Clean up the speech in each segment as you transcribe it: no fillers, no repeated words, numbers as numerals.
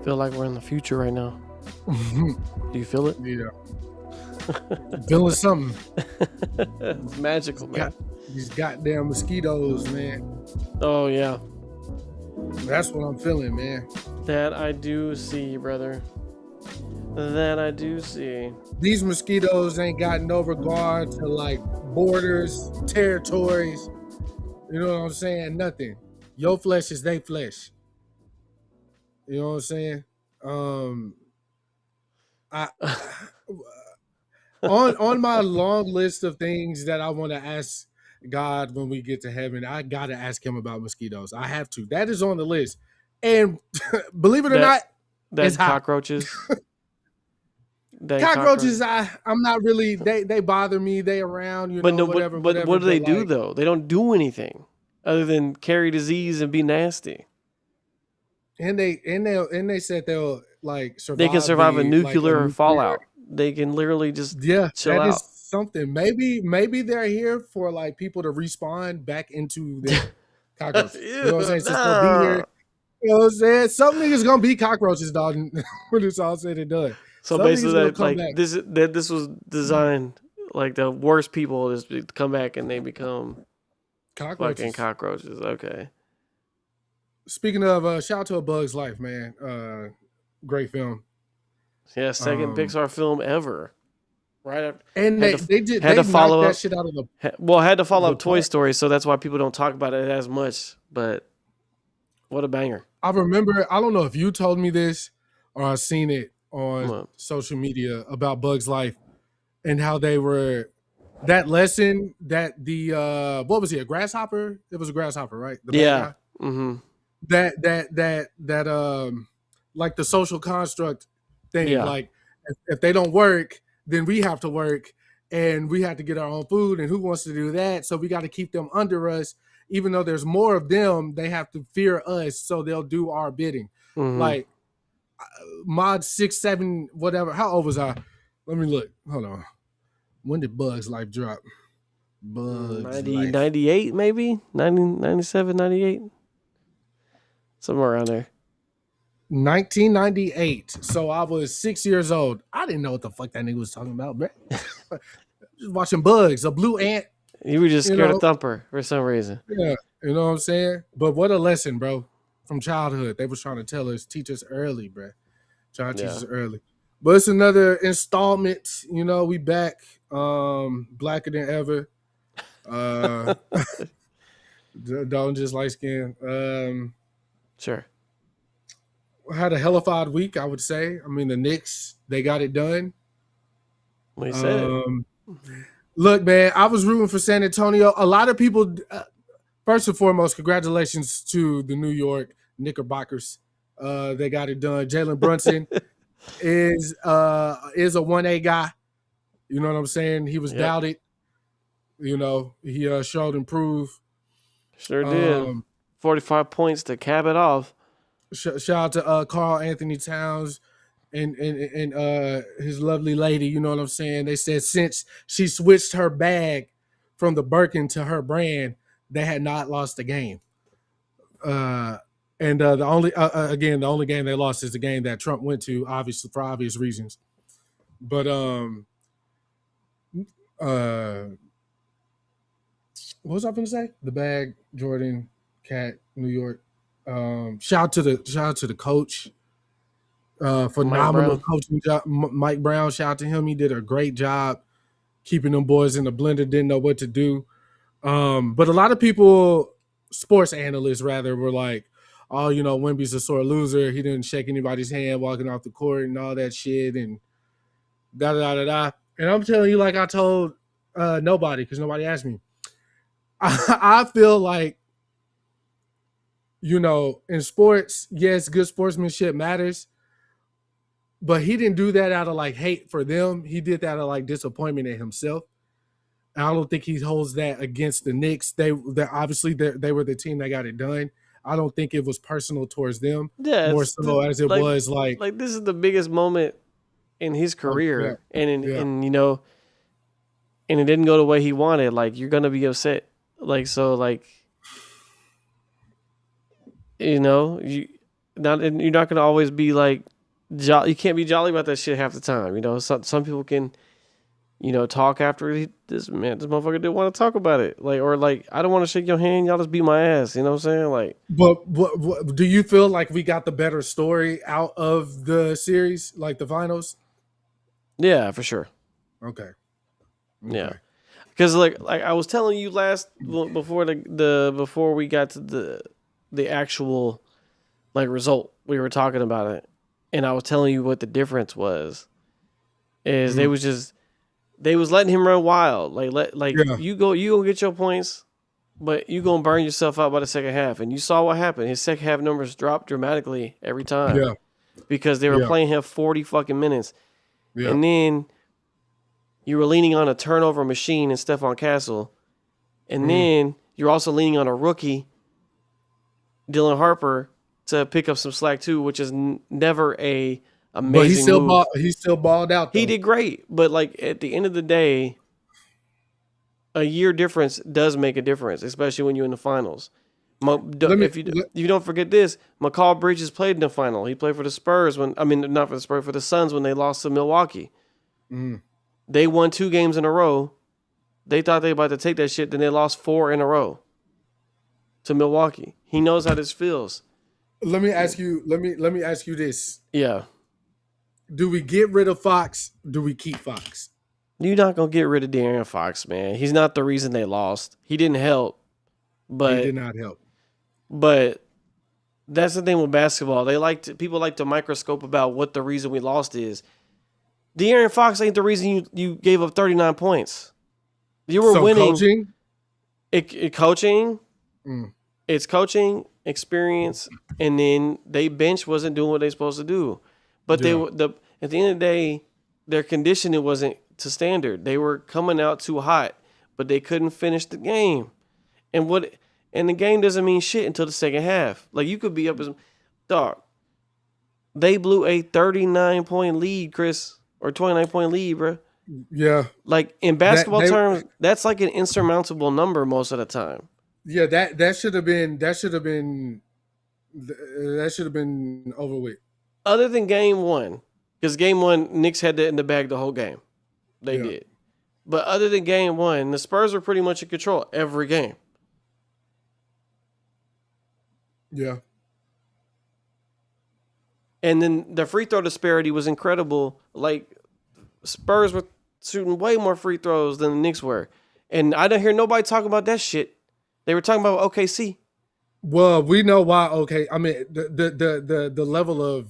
Feel like we're in the future right now. Do you feel it? Yeah. Feeling something. It's magical, man. These goddamn mosquitoes, man. Oh, yeah. That's what I'm feeling, man. That I do see, brother. That I do see. These mosquitoes ain't got no regard to like borders, territories. You know what I'm saying? Nothing. Your flesh is they flesh. You know what I'm saying? I on my long list of things that I want to ask God when we get to heaven, I gotta ask him about mosquitoes. I have to. That is on the list. And believe it or not, that's it's hot. cockroaches. Cockroaches, I'm not really. They bother me. They around, you know, whatever. But what do they do though? They don't do anything other than carry disease and be nasty. And they said they'll like survive. They can survive a nuclear fallout. They can literally just chill out. Is something. Maybe they're here for like people to respawn back into the cockroaches. You know what I'm saying? Since they'll be here. You know what I'm saying? Some niggas gonna be cockroaches, dog, when it's all said and done. So some basically, this was designed like the worst people is to come back and they become fucking cockroaches. Okay. Speaking of, shout out to A Bug's Life, man. Great film. Yeah, second Pixar film ever. Right after, and they had to follow that shit out of the. Had to follow up Toy Story, so that's why people don't talk about it as much. But what a banger! I remember. I don't know if you told me this or I've seen it on social media about Bug's Life and how they were that lesson that the what was he, a grasshopper? It was a grasshopper, right? The yeah. Mm-hmm. That like the social construct thing, like if they don't work, then we have to work and we have to get our own food, and who wants to do that? So we got to keep them under us. Even though there's more of them, they have to fear us, so they'll do our bidding. Mm-hmm. Like mod 6, 7, whatever. How old was I? Let me look. Hold on. When did Bug's Life drop? 98 maybe? 90, 97, 98? Somewhere around there. 1998. So I was 6 years old. I didn't know what the fuck that nigga was talking about, man. Just watching bugs, a blue ant. You were just scared of Thumper for some reason. Yeah, you know what I'm saying? But what a lesson, bro, from childhood. They was trying to teach us early, bro. Trying to teach us early. But it's another installment. You know, we back, blacker than ever. Don't just light skin. Sure. Had a hellified week, I would say. I mean, the Knicks, they got it done. What you said? Look, man, I was rooting for San Antonio. A lot of people, first and foremost, congratulations to the New York Knickerbockers. They got it done. Jalen Brunson is a 1A guy. You know what I'm saying? He was doubted. You know, he showed improve. Sure did. 45 points to cap it off. Shout out to Karl Anthony Towns and his lovely lady. You know what I'm saying? They said since she switched her bag from the Birkin to her brand, they had not lost a game. The only game they lost is the game that Trump went to, obviously for obvious reasons. But what was I going to say? The bag, Jordan, Cat, New York. Shout out to the coach. Phenomenal coaching job. Mike Brown, shout out to him. He did a great job keeping them boys in the blender, didn't know what to do. But a lot of people, sports analysts rather, were like, oh, you know, Wemby's a sore loser. He didn't shake anybody's hand walking off the court and all that shit and da-da-da-da-da. And I'm telling you, like I told nobody, because nobody asked me. I feel like, you know, in sports, yes, good sportsmanship matters, but he didn't do that out of like hate for them. He did that out of like disappointment in himself. And I don't think he holds that against the Knicks. They were the team that got it done. I don't think it was personal towards them. Yeah, more so as it was like this is the biggest moment in his career, and you know, and it didn't go the way he wanted. Like, you're gonna be upset. Like, so, like, you know, you're not gonna always be like you can't be jolly about that shit half the time. You know, some people can, you know, talk after this motherfucker didn't want to talk about it. Like, or like, I don't want to shake your hand. Y'all just beat my ass. You know what I'm saying? Like, but what do you feel like we got the better story out of the series, like the finals? Yeah, for sure. Okay. Yeah, because like I was telling you before before we got to the actual like result, we were talking about it, and I was telling you what the difference was. Is they was letting him run wild, you go get your points, but you gonna burn yourself out by the second half, and you saw what happened. His second half numbers dropped dramatically every time, because they were playing him 40 fucking minutes, and then you were leaning on a turnover machine and Stephon Castle, and then you're also leaning on a rookie, Dylan Harper, to pick up some slack too, which is never a amazing move. He still balled out, though. He did great, but like at the end of the day, a year difference does make a difference, especially when you're in the finals. If you don't forget this, McCall Bridges played in the final. He played for the Spurs not for the Spurs, for the Suns when they lost to Milwaukee. They won 2 games in a row. They thought they were about to take that shit, then they lost 4 in a row to Milwaukee. He knows how this feels. Let me ask you this. Yeah. Do we get rid of Fox? Do we keep Fox? You're not going to get rid of De'Aaron Fox, man. He's not the reason they lost. He didn't help. But he did not help. But that's the thing with basketball. People like to microscope about what the reason we lost is. De'Aaron Fox ain't the reason you gave up 39 points. You were winning. Coaching? Coaching. It's coaching, experience, and then they bench wasn't doing what they supposed to do. But at the end of the day, their conditioning wasn't to standard. They were coming out too hot, but they couldn't finish the game. And the game doesn't mean shit until the second half. Like, you could be up as dog. They blew a 39-point lead, Chris, or 29-point lead, bro. Yeah. Like, in basketball terms, that's like an insurmountable number most of the time. Yeah, that should have been over with. Other than game 1, because game 1, Knicks had that in the bag the whole game. They did. But other than game 1, the Spurs were pretty much in control every game. Yeah. And then the free throw disparity was incredible. Like, Spurs were shooting way more free throws than the Knicks were. And I didn't hear nobody talking about that shit. They were talking about OKC. Well, we know why. Okay, I mean the level of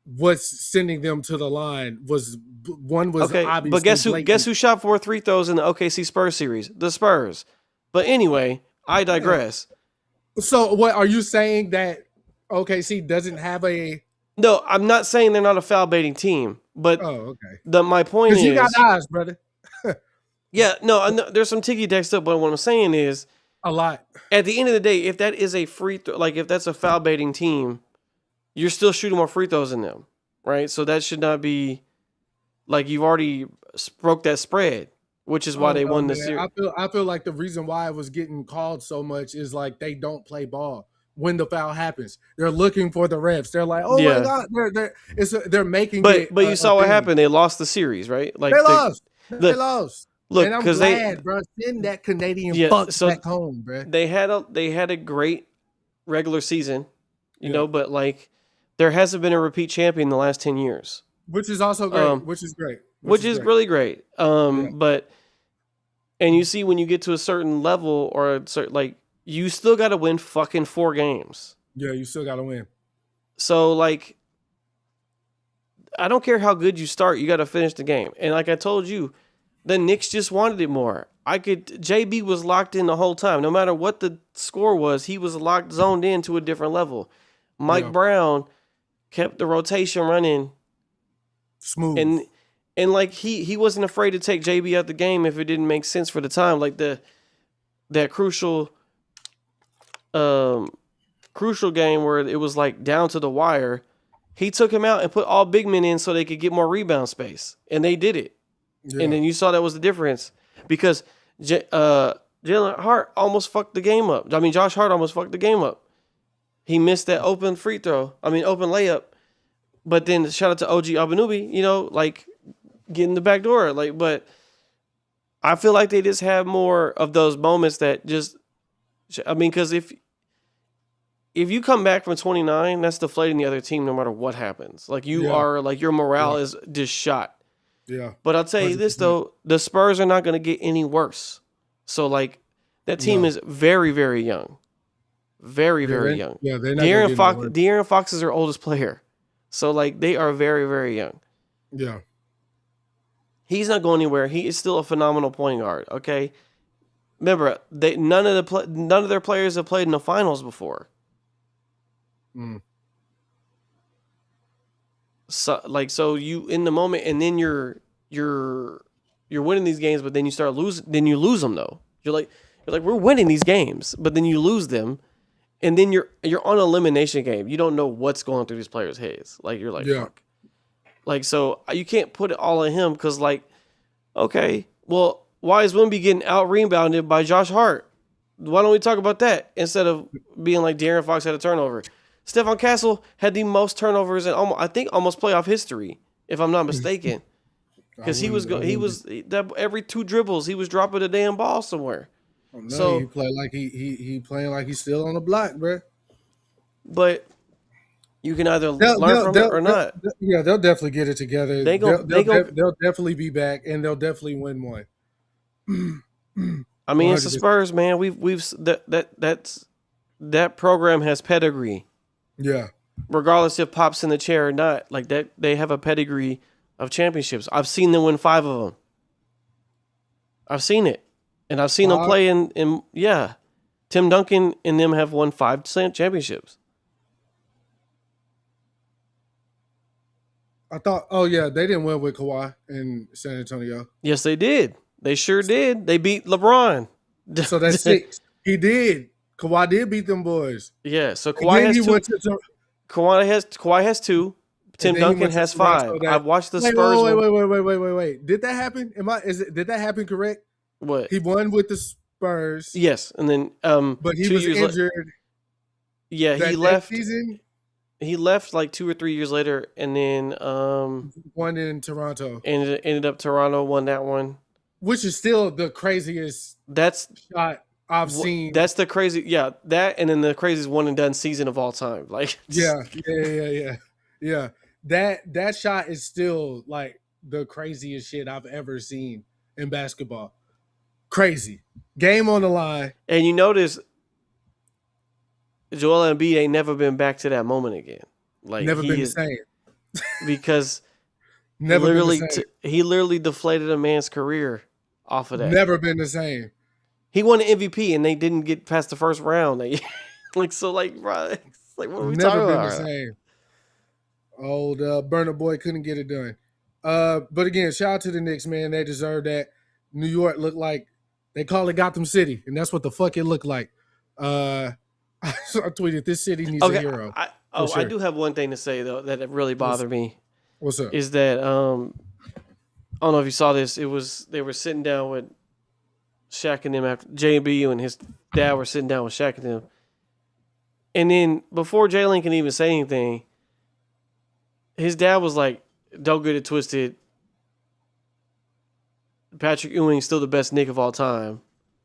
what's sending them to the line was okay, obviously. But guess who shot 4 free throws in the OKC Spurs series? The Spurs. But anyway, I digress. So what are you saying, that OKC doesn't have a? No, I'm not saying they're not a foul baiting team, but my point is, you got eyes, brother. Yeah, no, there's some ticky-tack stuff, but what I'm saying is, a lot. At the end of the day, if that is a free throw, like if that's a foul baiting team, you're still shooting more free throws than them, right? So that should not be, like, you've already broke that spread, which is why they won the series. I feel like the reason why it was getting called so much is like they don't play ball when the foul happens. They're looking for the refs. They're like, oh my god, they're making it. But you saw what happened. They lost the series, right? Like they lost. Look, and I'm glad, bro. Send that Canadian fuck back home, bro. They had a great regular season, you know, but like there hasn't been a repeat champion in the last 10 years, which is also great. Which is great. Which is really great. But and you see when you get to a certain level or a certain, like, you still got to win fucking 4 games. Yeah, you still got to win. So like, I don't care how good you start, you got to finish the game. And like I told you, the Knicks just wanted it more. JB was locked in the whole time. No matter what the score was, he was zoned in to a different level. Mike Brown kept the rotation running smooth. And like he wasn't afraid to take JB out the game if it didn't make sense for the time. Like that crucial game where it was like down to the wire, he took him out and put all big men in so they could get more rebound space. And they did it. Yeah. And then you saw that was the difference because Jalen Hart almost fucked the game up. I mean, Josh Hart almost fucked the game up. He missed that open open layup. But then shout out to OG Abenubi, like getting the back door. But I feel like they just have more of those moments that just, because if you come back from 29, that's deflating the other team no matter what happens. Like your morale is just shot. Yeah. But I'll tell you this though, the Spurs are not going to get any worse. So like that team is very, very young. Very, very young. Yeah, they're not De'Aaron Fox is their oldest player. So like they are very, very young. Yeah. He's not going anywhere. He is still a phenomenal point guard. Okay, remember none of their players have played in the finals before. So you in the moment, and then you're winning these games, but then you lose them though. You're like we're winning these games, but then you lose them, and then you're on an elimination game. You don't know what's going through these players' heads. Like you're like fuck. Like, so you can't put it all on him because, like, okay, well, why is Wemby getting out-rebounded by Josh Hart? Why don't we talk about that instead of being like De'Aaron Fox had a turnover? Stephon Castle had the most turnovers in almost playoff history, if I'm not mistaken. Because every 2 dribbles, he was dropping a damn ball somewhere. Oh, no, so he played like he playing like he's still on the block, bro. But you can either learn from it or not. They'll definitely get it together. They'll definitely be back, and they'll definitely win one. I mean, 100%. It's the Spurs, man. That program has pedigree. Yeah. Regardless if Pop's in the chair or not, like that, they have a pedigree of championships. I've seen them win 5 of them. I've seen it, and I've seen them play in. Tim Duncan and them have won 5 championships. I thought, they didn't win with Kawhi in San Antonio. Yes, they did. They sure did. They beat LeBron. So that's 6. He did. Kawhi did beat them boys. Yeah. So Kawhi has 2. Kawhi has 2. Tim Duncan has 5. I've watched the Spurs. Wait. Did that happen? Did that happen correct? What? He won with the Spurs. Yes, and then but he was injured. Yeah, he left. Season. He left like 2 or 3 years later, and then won in Toronto. And ended up Toronto won that one, which is still the craziest. Shot I've seen. That's the crazy, that, and then the craziest one and done season of all time. Like, yeah. That shot is still like the craziest shit I've ever seen in basketball. Crazy game on the line, and you notice Joel Embiid ain't never been back to that moment again. Like never been the same because he literally deflated a man's career off of that. Never been the same. He won an MVP and they didn't get past the first round. Bro, what are we talking about? Never been the same. Old Burner Boy couldn't get it done. But again, shout out to the Knicks, man. They deserve that. New York looked like they call it Gotham City, and that's what the fuck it looked like. I tweeted, "This city needs a hero." I do have one thing to say though that really bothered me. What's up? Is that I don't know if you saw this. They were sitting down with Shaq and them after JB and his dad were sitting down with Shaq and them, and then before Jalen can even say anything, his dad was like, "Don't get it twisted. Patrick Ewing's still the best Knick of all time."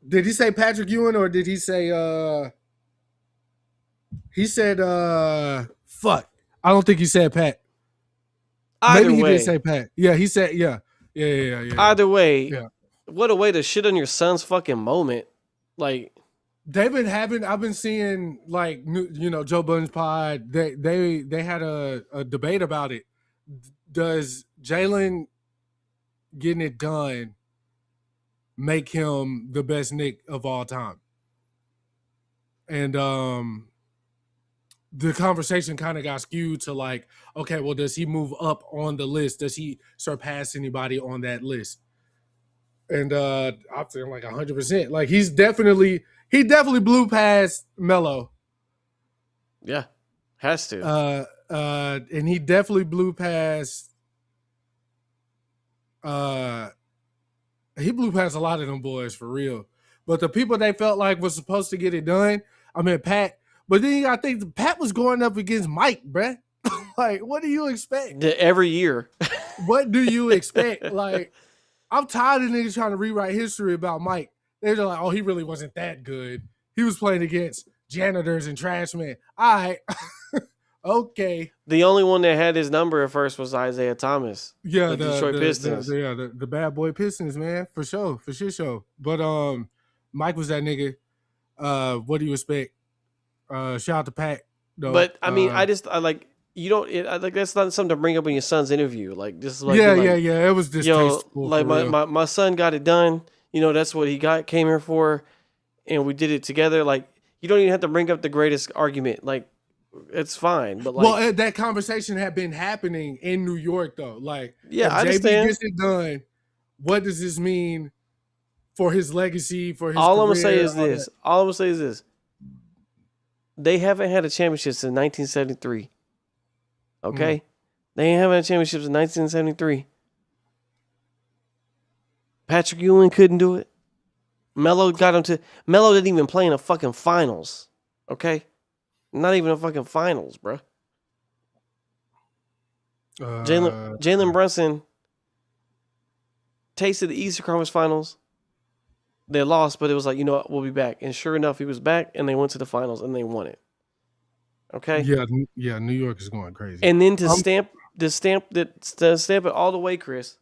Did he say Patrick Ewing or did he say he said fuck. I don't think he said Pat. Maybe he did say Pat. Yeah, he said yeah. Either way, what a way to shit on your son's fucking moment. Like I've been seeing like Joe Budden's pod. They had a debate about it. Does Jalen getting it done make him the best Knick of all time? And the conversation kind of got skewed to like, okay, well, does he move up on the list? Does he surpass anybody on that list? And I'm saying like 100%. Like he definitely blew past Melo. Yeah, has to. And he definitely blew past. He blew past a lot of them boys for real. But the people they felt like was supposed to get it done, I mean, Pat But then you gotta think Pat was going up against Mike, bruh. Like, what do you expect? Every year. What do you expect? Like, I'm tired of niggas trying to rewrite history about Mike. They're just like, oh, he really wasn't that good. He was playing against janitors and trash men. All right. Okay. The only one that had his number at first was Isaiah Thomas. Yeah, the Detroit Pistons. The bad boy Pistons, man, for sure, for sure. But Mike was that nigga. What do you expect? Shout out to Pat. Though. But I mean, I like you don't. Like that's not something to bring up in your son's interview. Like just like yeah. It was distasteful. Like my son got it done. You know, that's what he came here for, and we did it together. Like you don't even have to bring up the greatest argument. Like it's fine. But like, well, that conversation had been happening in New York though. Like, yeah, if I JB understand. gets it done, what does this mean for his legacy? For his all career, I'm gonna say is this. All I'm gonna say is this. They haven't had a championship since 1973. Okay, they haven't had championships in 1973. Patrick Ewing couldn't do it. Melo got him to. Melo didn't even play in the fucking finals. Okay, not even a fucking finals, bro. Jalen Brunson tasted the Eastern Conference Finals. They lost, but it was like, you know what, we'll be back. And sure enough, he was back, and they went to the finals, and they won it. Okay? Yeah, New York is going crazy. And then to stamp it all the way, Chris,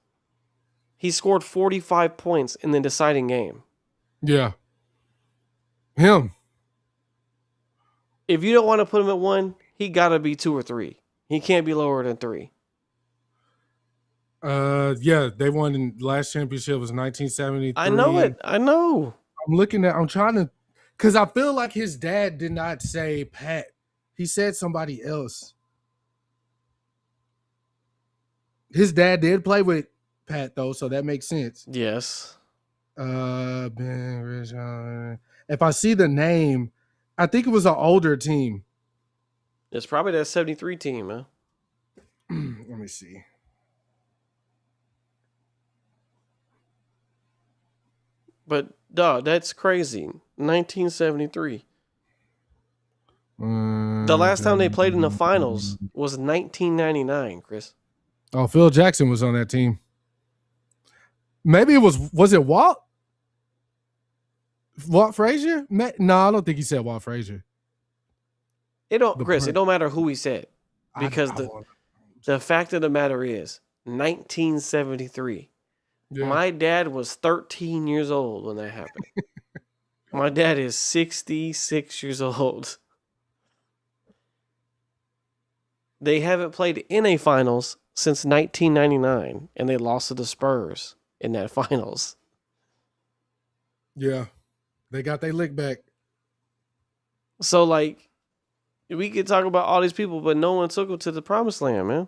he scored 45 points in the deciding game. Yeah. Him. If you don't want to put him at 1, he got to be 2 or 3. He can't be lower than 3. Yeah, they won in the last championship was 1973. I know it. I know. I'm trying to, because I feel like his dad did not say Pat. He said somebody else. His dad did play with Pat though, so that makes sense. Yes. Ben Richard. If I see the name, I think it was an older team. It's probably that 73 team, man. Let me see. But dog, that's crazy. 1973. The last time they played in the finals was 1999, Chris. Oh, Phil Jackson was on that team. Maybe it was it Walt? Walt Frazier? No, I don't think he said Walt Frazier. It don't matter who he said. Because the fact of the matter is 1973. Yeah. My dad was 13 years old when that happened. My dad is 66 years old. They haven't played in a finals since 1999, and they lost to the Spurs in that finals. Yeah. They got their lick back. So, like, we could talk about all these people, but no one took them to the promised land, man.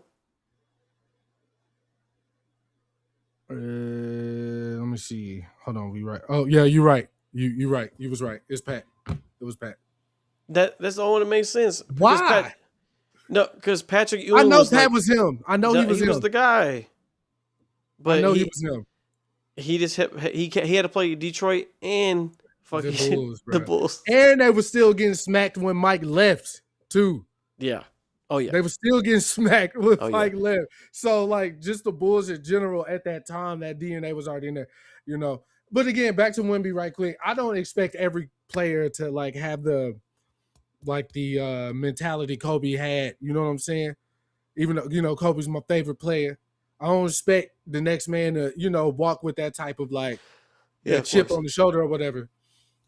Let me see. Hold on, we right. Oh yeah, you're right. You right. You was right. It's Pat. It was Pat. That's the only one that makes sense. Why? Because Patrick Ewing. I know Pat was him. I know he was him. He was the guy. But I know he was him. He just had to play Detroit and fucking the Bulls. And they were still getting smacked when Mike left too. Yeah. Oh yeah. They were still getting smacked with Mike left. So like just the Bulls in general at that time, that DNA was already in there, you know. But again, back to Wemby right quick. I don't expect every player to like have the mentality Kobe had. You know what I'm saying? Even though, you know, Kobe's my favorite player. I don't expect the next man to, you know, walk with that type of like chip on the shoulder or whatever.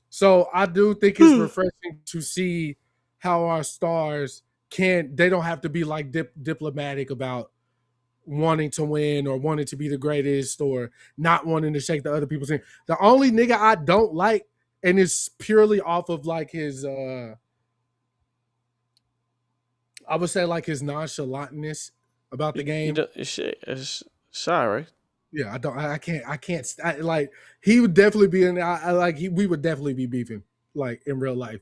So I do think it's refreshing to see how our stars they don't have to be like diplomatic about wanting to win or wanting to be the greatest or not wanting to shake the other people's hand. The only nigga I don't like, and it's purely off of like his I would say like his nonchalantness about the game. It's shy, right? Yeah, I can't like he would definitely be in we would definitely be beefing like in real life.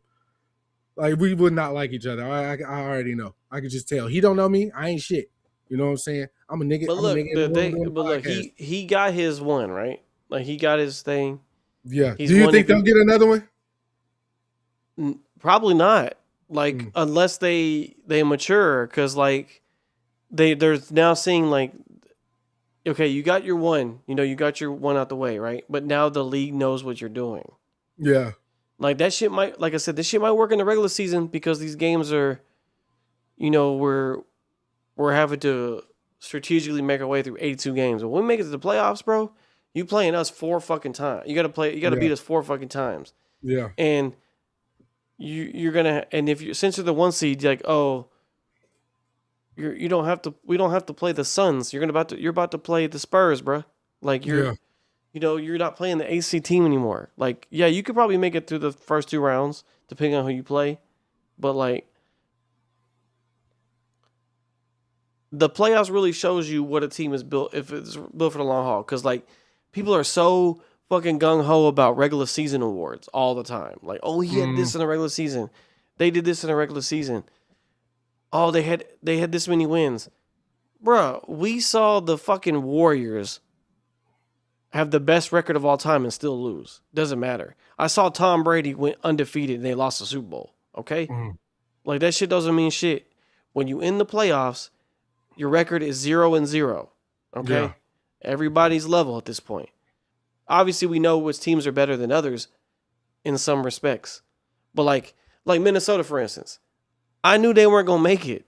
Like we would not like each other. I already know. I could just tell. He don't know me. I ain't shit. You know what I'm saying? I'm a nigga. But look, he got his one, right? Like he got his thing. Yeah. Do you think they'll get another one? Probably not. Like unless they mature, because like they're now seeing like, okay, you got your one, you got your one out the way, right? But now the league knows what you're doing. Yeah. Like that shit might, like I said, this shit might work in the regular season because these games are, we're having to strategically make our way through 82 games. But when we make it to the playoffs, bro, you playing us 4 fucking times. You gotta beat us 4 fucking times. Yeah. And you're gonna, and if you, since you're the 1 seed, you're like, oh, we don't have to play the Suns. You're about to play the Spurs, bro. Like you're not playing the AC team anymore. Like, yeah, you could probably make it through the first 2 rounds depending on who you play, but like the playoffs really shows you what a team is built, if it's built for the long haul. Because like people are so fucking gung ho about regular season awards all the time. Like, oh, he had this in the regular season. They did this in the regular season. Oh, they had this many wins. Bruh, we saw the fucking Warriors have the best record of all time and still lose. Doesn't matter. I saw Tom Brady went undefeated and they lost the Super Bowl. Okay? Like that shit doesn't mean shit. When you in the playoffs, your record is 0-0. Okay? Yeah. Everybody's level at this point. Obviously, we know which teams are better than others in some respects. But like Minnesota, for instance, I knew they weren't gonna make it.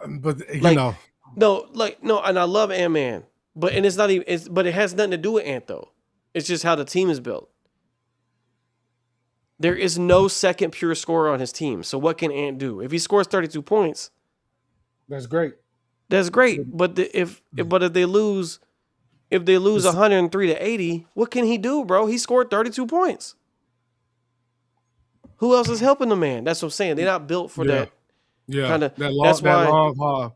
But no, and I love Ant-Man, but it's not even. But it has nothing to do with Ant though. It's just how the team is built. There is no second pure scorer on his team. So what can Ant do? If he scores 32 points, that's great. That's great. But if they lose 103-80, what can he do, bro? He scored 32 points. Who else is helping the man? That's what I'm saying. They're not built for that. Yeah. Kind of. That's why.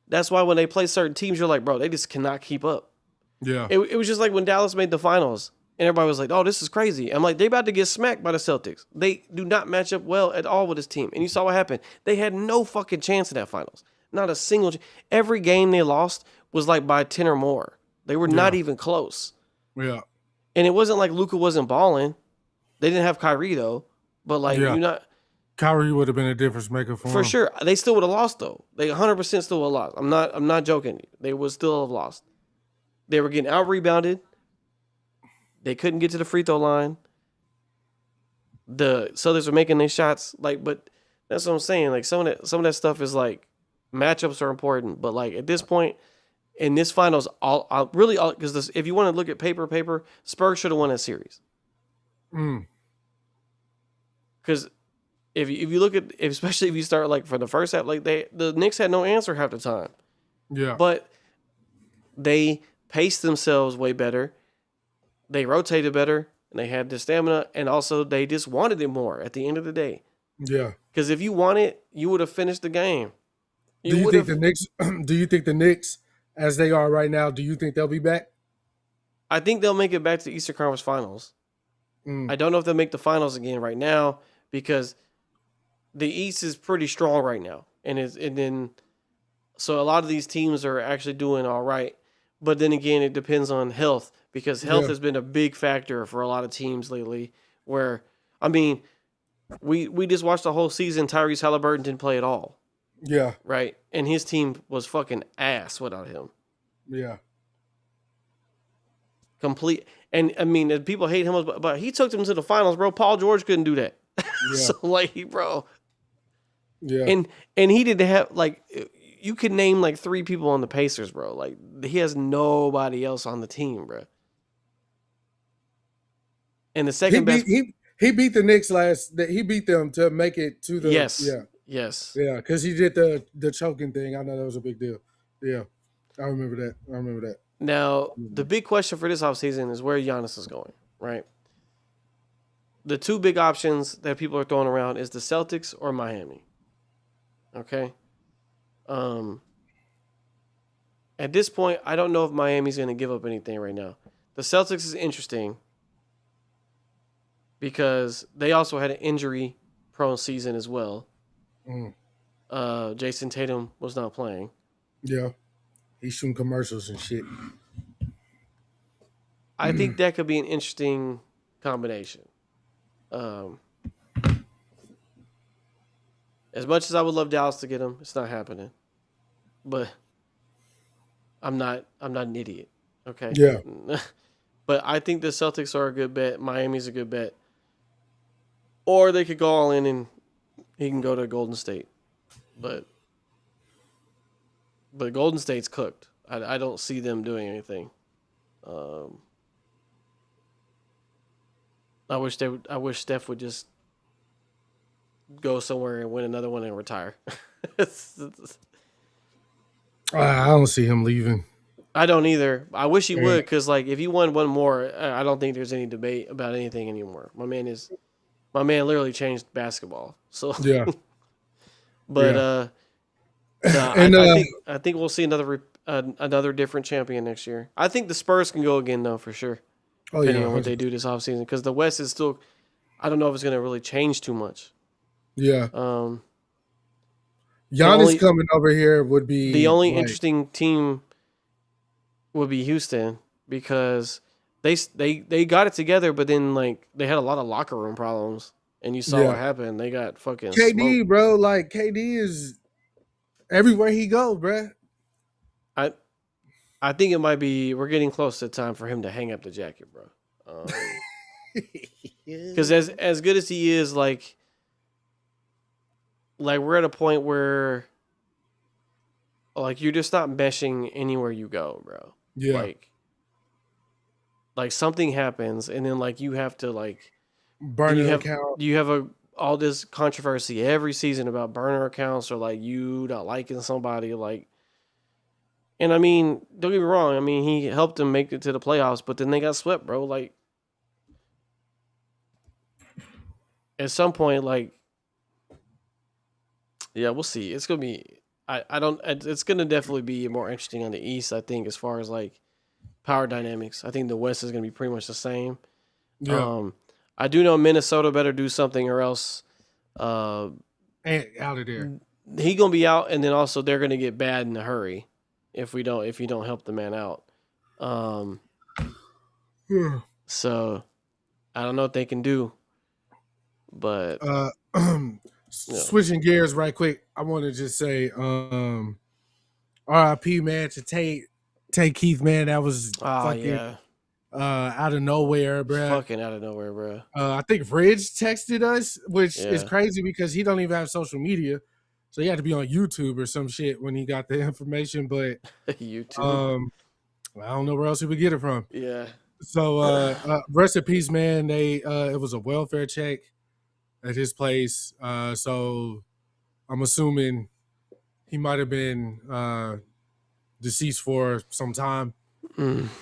That's why when they play certain teams, you're like, bro, they just cannot keep up. Yeah. It was just like when Dallas made the finals, and everybody was like, oh, this is crazy. I'm like, they about to get smacked by the Celtics. They do not match up well at all with this team. And you saw what happened. They had no fucking chance in that finals. Not a single. Every game they lost was like by 10 or more. They were not even close. Yeah. And it wasn't like Luka wasn't balling. They didn't have Kyrie though. But like you're not. Kyrie would have been a difference maker for them. Sure. They still would have lost though. They 100% still would have lost. I'm not joking. They would still have lost. They were getting out rebounded. They couldn't get to the free throw line. The Celtics were making their shots, but that's what I'm saying. Like some of that stuff is like matchups are important, but like at this point in this finals, because if you want to look at paper, Spurs should have won that series. Because if you look at, especially if you start like for the first half, like the Knicks had no answer half the time. Yeah, but they paced themselves way better. They rotated better, and they had the stamina, and also they just wanted it more at the end of the day. Yeah. Because if you want it, you would have finished the game. Do you think the Knicks, as they are right now, do you think they'll be back? I think they'll make it back to the Eastern Conference Finals. I don't know if they'll make the finals again right now because the East is pretty strong right now, so a lot of these teams are actually doing all right. But then again, it depends on health because health has been a big factor for a lot of teams lately. Where I mean, we just watched the whole season. Tyrese Halliburton didn't play at all. Yeah. Right, and his team was fucking ass without him. Yeah. Complete. And I mean, people hate him, but he took them to the finals, bro. Paul George couldn't do that. Yeah. So like, bro. Yeah. And he didn't have like. You could name like 3 people on the Pacers, bro. Like he has nobody else on the team, bro. And the second best, he beat the Knicks he beat them to make it to the yes, because he did the choking thing. I know that was a big deal. Yeah, I remember that. Now the big question for this offseason is where Giannis is going, right? The 2 big options that people are throwing around is the Celtics or Miami. Okay. At this point, I don't know if Miami's going to give up anything right now. The Celtics is interesting because they also had an injury-prone season as well. Jason Tatum was not playing. Yeah, he's shooting commercials and shit. I think that could be an interesting combination. As much as I would love Dallas to get him, it's not happening. But I'm not an idiot. Okay. Yeah. But I think the Celtics are a good bet. Miami's a good bet. Or they could go all in and he can go to Golden State. But Golden State's cooked. I don't see them doing anything. I wish Steph would just go somewhere and win another one and retire. I don't see him leaving. I don't either. I wish he would, because like if he won one more, I don't think there's any debate about anything anymore. My man literally changed basketball. So Yeah. but And I think we'll see another different champion next year. I think the Spurs can go again though, for sure. Depending on what they do this offseason, because the West is still, I don't know if it's going to really change too much. Yeah. The Giannis coming over here would be the only interesting team would be Houston, because they got it together, but then like they had a lot of locker room problems, and you saw what happened. They got fucking KD, smoked. bro. Like KD is everywhere he go, bro. I think it might be, we're getting close to time for him to hang up the jacket, bro. Because as good as he is, like we're at a point where like you're just not meshing anywhere you go, bro. Yeah. Like something happens, and then like you have to like burner account. You have all this controversy every season about burner accounts, or like you not liking somebody, like. And I mean, don't get me wrong. I mean, he helped them make it to the playoffs, but then they got swept, bro. Like, at some point, like, yeah, we'll see. It's gonna be. It's gonna definitely be more interesting on the East, I think, as far as like power dynamics. I think the West is gonna be pretty much the same. Yeah. I do know Minnesota better do something, or else. And out of there. He gonna be out, and then also they're gonna get bad in a hurry. If you don't help the man out. So I don't know what they can do. But switching gears right quick, I want to just say RIP, man, to Tay Keith, man. That was fucking out of nowhere, bro. Fucking out of nowhere, bro. I think Ridge texted us, which is crazy because he don't even have social media. So he had to be on YouTube or some shit when he got the information, but YouTube. I don't know where else he would get it from. Yeah. So rest in peace, man. It was a welfare check at his place. So I'm assuming he might have been deceased for some time. 29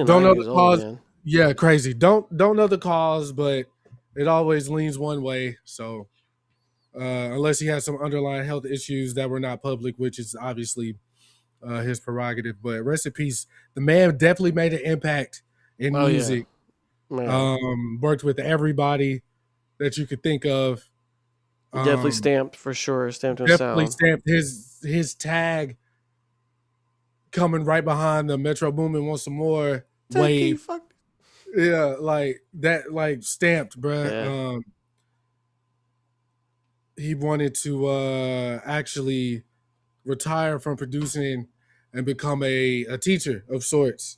don't know years the cause. Old, man. Yeah, crazy. Don't know the cause, but it always leans one way. So unless he has some underlying health issues that were not public, which is obviously his prerogative. But rest in peace. The man definitely made an impact in music. Yeah. Worked with everybody that you could think of. Definitely stamped for sure. Stamped definitely himself. Stamped his tag coming right behind the Metro Boomin Want Some More wave. Yeah, like that, like stamped, bro. Yeah. He wanted to actually retire from producing and become a teacher of sorts.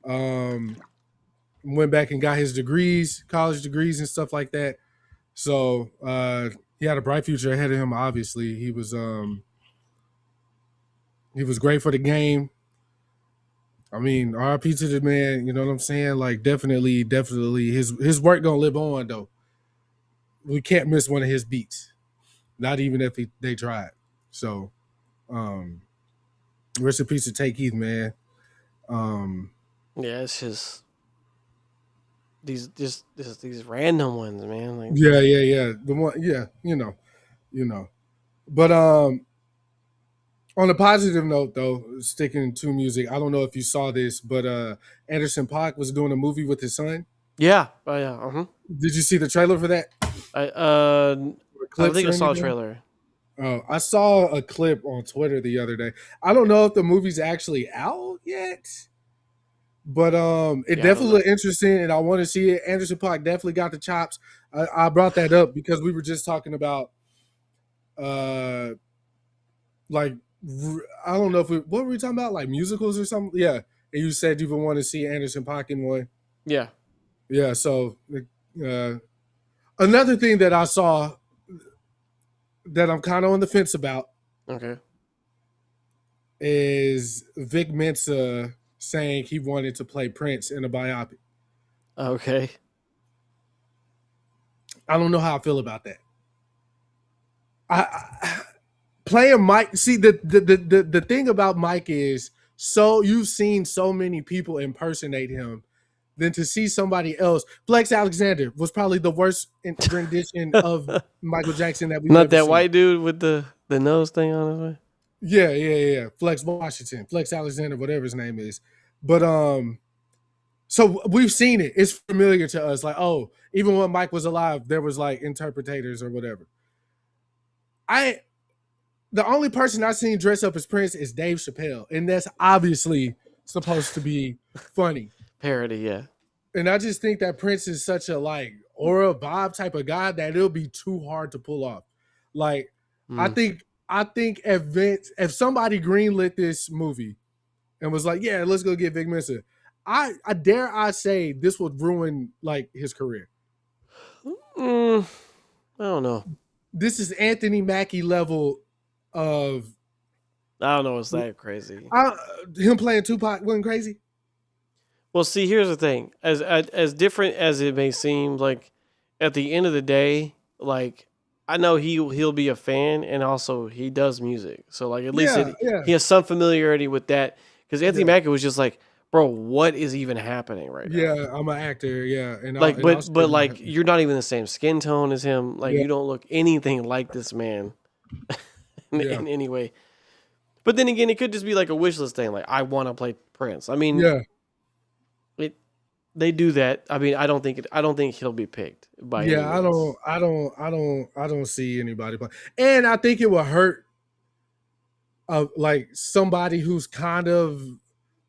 Went back and got his degrees, college degrees and stuff like that. So he had a bright future ahead of him. Obviously, he was great for the game. I mean, RIP to the man. You know what I'm saying? Like, definitely, his work gonna live on though. We can't miss one of his beats. Not even if they tried. So, rest in peace to Tay Keith, man. Yeah, it's just these random ones, man. Like, yeah. The one, yeah, you know. But on a positive note, though, sticking to music, I don't know if you saw this, but Anderson .Paak was doing a movie with his son. Yeah. Oh yeah. Did you see the trailer for that? I think I saw a trailer. Oh, I saw a clip on Twitter the other day. I don't know if the movie's actually out yet, But it definitely looked interesting, and I want to see it. Anderson .Paak definitely got the chops. I brought that up because we were just talking about, like, I don't know if what were we talking about, like musicals or something? Yeah, and you said you would want to see Anderson .Paak in one. Yeah. Yeah. So another thing that I saw that I'm kind of on the fence about. Okay. Is Vic Mensa saying he wanted to play Prince in a biopic. Okay. I don't know how I feel about that. I playing Mike. See, the thing about Mike is, so you've seen so many people impersonate him, than to see somebody else. Flex Alexander was probably the worst rendition of Michael Jackson that we've Not ever that seen. white dude with the nose thing on his way. Yeah. Flex Washington, Flex Alexander, whatever his name is. But so we've seen it. It's familiar to us. Like, oh, even when Mike was alive, there was like interpreters or whatever. The only person I've seen dress up as Prince is Dave Chappelle, and that's obviously supposed to be funny. Parody, yeah. And I just think that Prince is such a like Aura Bob type of guy that it'll be too hard to pull off. Like, I think if somebody greenlit this movie and was like, yeah, let's go get Vic Mensa, I dare I say this would ruin like his career. I don't know. This is Anthony Mackie level of. I don't know. It's that crazy. Him playing Tupac wasn't crazy. Well, see, here's the thing. As different as it may seem, like at the end of the day, like I know he'll be a fan, and also he does music, so like at least he has some familiarity with that. Because Anthony Mackie was just like, bro, what is even happening right now? Yeah, I'm an actor. Yeah, and like, but like you're not even the same skin tone as him. Like you don't look anything like this man in any way. But then again, it could just be like a wish list thing. Like I want to play Prince. I mean, they do that. I mean, I don't think he'll be picked by. Yeah, I don't see anybody play, and I think it will hurt. Like somebody who's kind of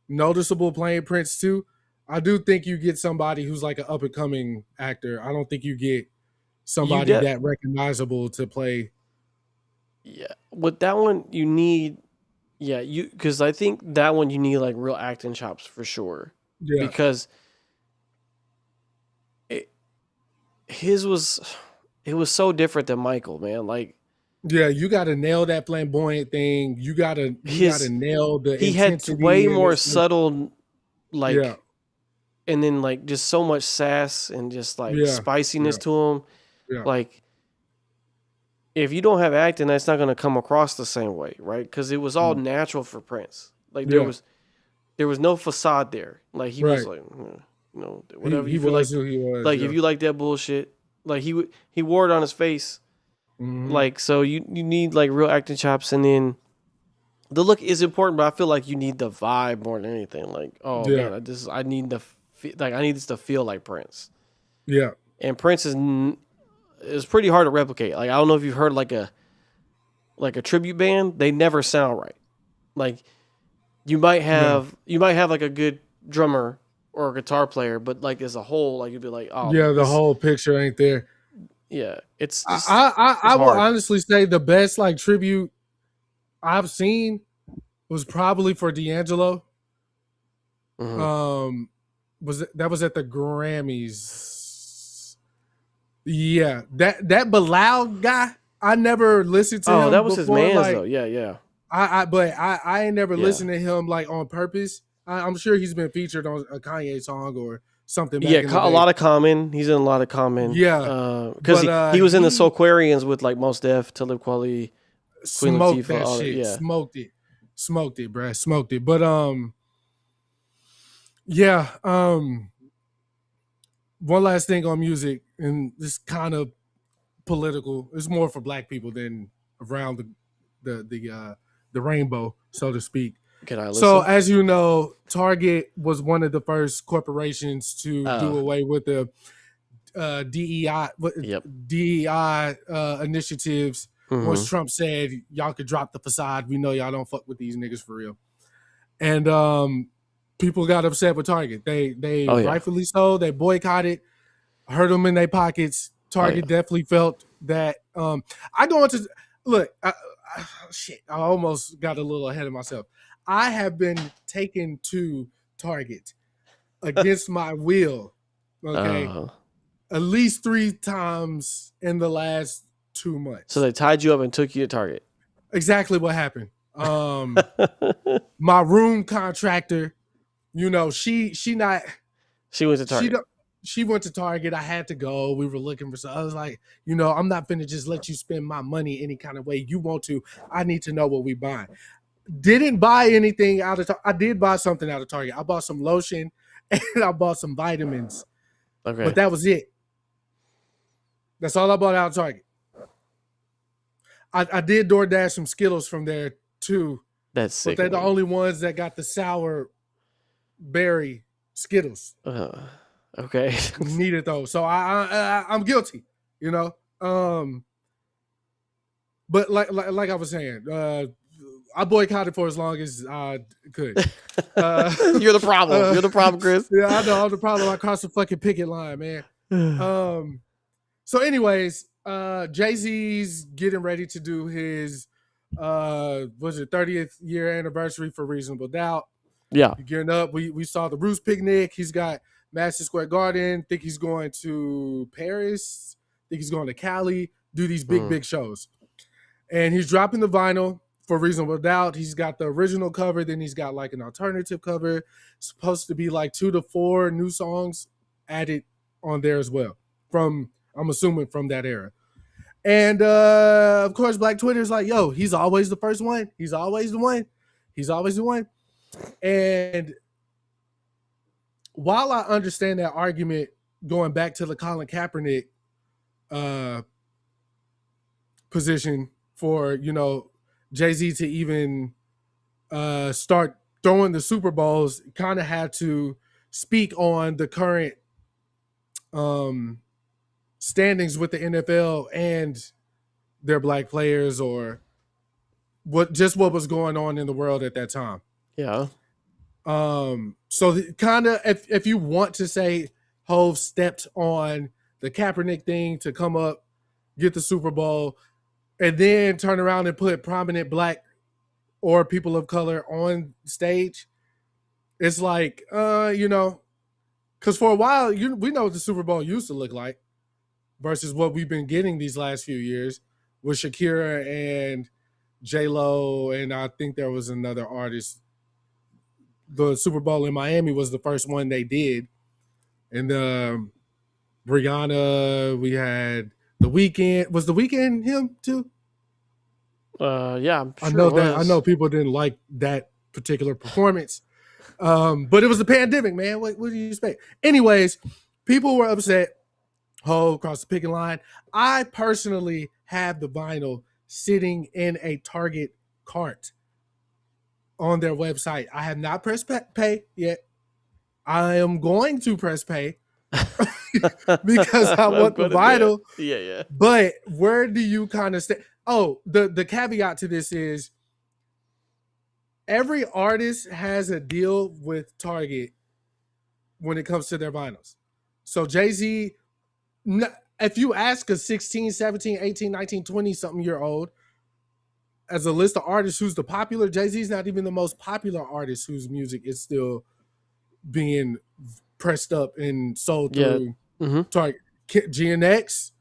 noticeable playing Prince too. I do think you get somebody who's like an up and coming actor. I don't think you get somebody that recognizable to play. Yeah, with that one you need. Yeah, because I think that one you need like real acting chops for sure. Yeah, because it was so different than Michael, man. Like, yeah, you got to nail that flamboyant thing. You got to nail the. He had way more subtle, like, and then like just so much sass and just like spiciness to him. Yeah. Like, if you don't have acting, that's not going to come across the same way, right? Because it was all natural for Prince. Like there was no facade there. Like he was like, whatever he feel was like. Who he was, like if you like that bullshit, like he wore it on his face. Mm-hmm. Like so, you need like real acting chops, and then the look is important, but I feel like you need the vibe more than anything. Like, oh man, I need this to feel like Prince. Yeah, and Prince is pretty hard to replicate. Like I don't know if you've heard like a tribute band. They never sound right. Like you might have like a good drummer or a guitar player, but like as a whole, like you'd be like, oh yeah, the whole picture ain't there. Yeah, it's just, I will honestly say the best like tribute I've seen was probably for D'Angelo. Mm-hmm. That was at the Grammys. Yeah, that Bilal guy, I never listened to him. Oh, that was before. His man, like, though. Yeah. I ain't never listened to him like on purpose. I'm sure he's been featured on a Kanye song or something. Yeah, a lot of Common. He's in a lot of Common. Yeah, because he was in the Soulquarians with like Mos Def, Talib Kweli, Queen smoked Latifah, that shit. Yeah. Smoked it, bruh. Smoked it. But one last thing on music, and this kind of political. It's more for Black people than around the rainbow, so to speak. Can I listen? So, as you know, Target was one of the first corporations to do away with the DEI initiatives. Mm-hmm. Once Trump said, y'all could drop the facade. We know y'all don't fuck with these niggas for real. And people got upset with Target. They Oh, yeah. rightfully so. They boycotted, hurt them in their pockets. Target definitely felt that. I go into look. Shit, I almost got a little ahead of myself. I have been taken to Target against my will. Okay, at least 3 times in the last 2 months. So they tied you up and took you to Target. Exactly what happened. My room contractor, you know, she went to Target. She went to Target. I had to go. We were looking for something. I was like, you know, I'm not finna just let you spend my money any kind of way you want to. I need to know what we buying. Didn't buy anything out of Target. I did buy something out of Target. I bought some lotion and I bought some vitamins. Okay. But that was it. That's all I bought out of Target. I did DoorDash some Skittles from there too. That's sick. But they're the only ones that got the sour berry Skittles. Okay. Needed those. So I'm guilty, you know. But like I was saying, I boycotted for as long as I could. You're the problem. You're the problem, Chris. Yeah, I know I'm the problem. I crossed the fucking picket line, man. So anyways, Jay-Z's getting ready to do his 30th year anniversary for Reasonable Doubt. Yeah. He's gearing up. We saw the Roost picnic. He's got Madison Square Garden. Think he's going to Paris. Think he's going to Cali. Do these big shows. And he's dropping the vinyl for Reasonable Doubt. He's got the original cover. Then he's got like an alternative cover. It's supposed to be like 2 to 4 new songs added on there as well. I'm assuming from that era. And of course, Black Twitter is like, yo, he's always the first one. He's always the one. He's always the one. And while I understand that argument going back to the Colin Kaepernick position for, you know, Jay-Z to even start throwing the Super Bowls, kind of had to speak on the current standings with the NFL and their black players, or what was going on in the world at that time. Yeah. So kind of, if you want to say Hov stepped on the Kaepernick thing to come up, get the Super Bowl, and then turn around and put prominent black or people of color on stage, it's like, you know, because for a while, we know what the Super Bowl used to look like versus what we've been getting these last few years with Shakira and J-Lo, and I think there was another artist. The Super Bowl in Miami was the first one they did. And Rihanna, we had The Weeknd. Was The Weeknd him too? Yeah, I'm sure I know that. I know people didn't like that particular performance. But it was the pandemic, man. What do you expect? Anyways, people were upset. Across the picket line. I personally have the vinyl sitting in a Target cart on their website. I have not pressed pay yet. I am going to press pay because I want the vinyl. Yeah. But where do you kind of stay? Oh, the caveat to this is every artist has a deal with Target when it comes to their vinyls. So Jay-Z, if you ask a 16, 17, 18, 19, 20 something year old as a list of artists who's the popular, Jay-Z's not even the most popular artist whose music is still being pressed up and sold through Target. GNX,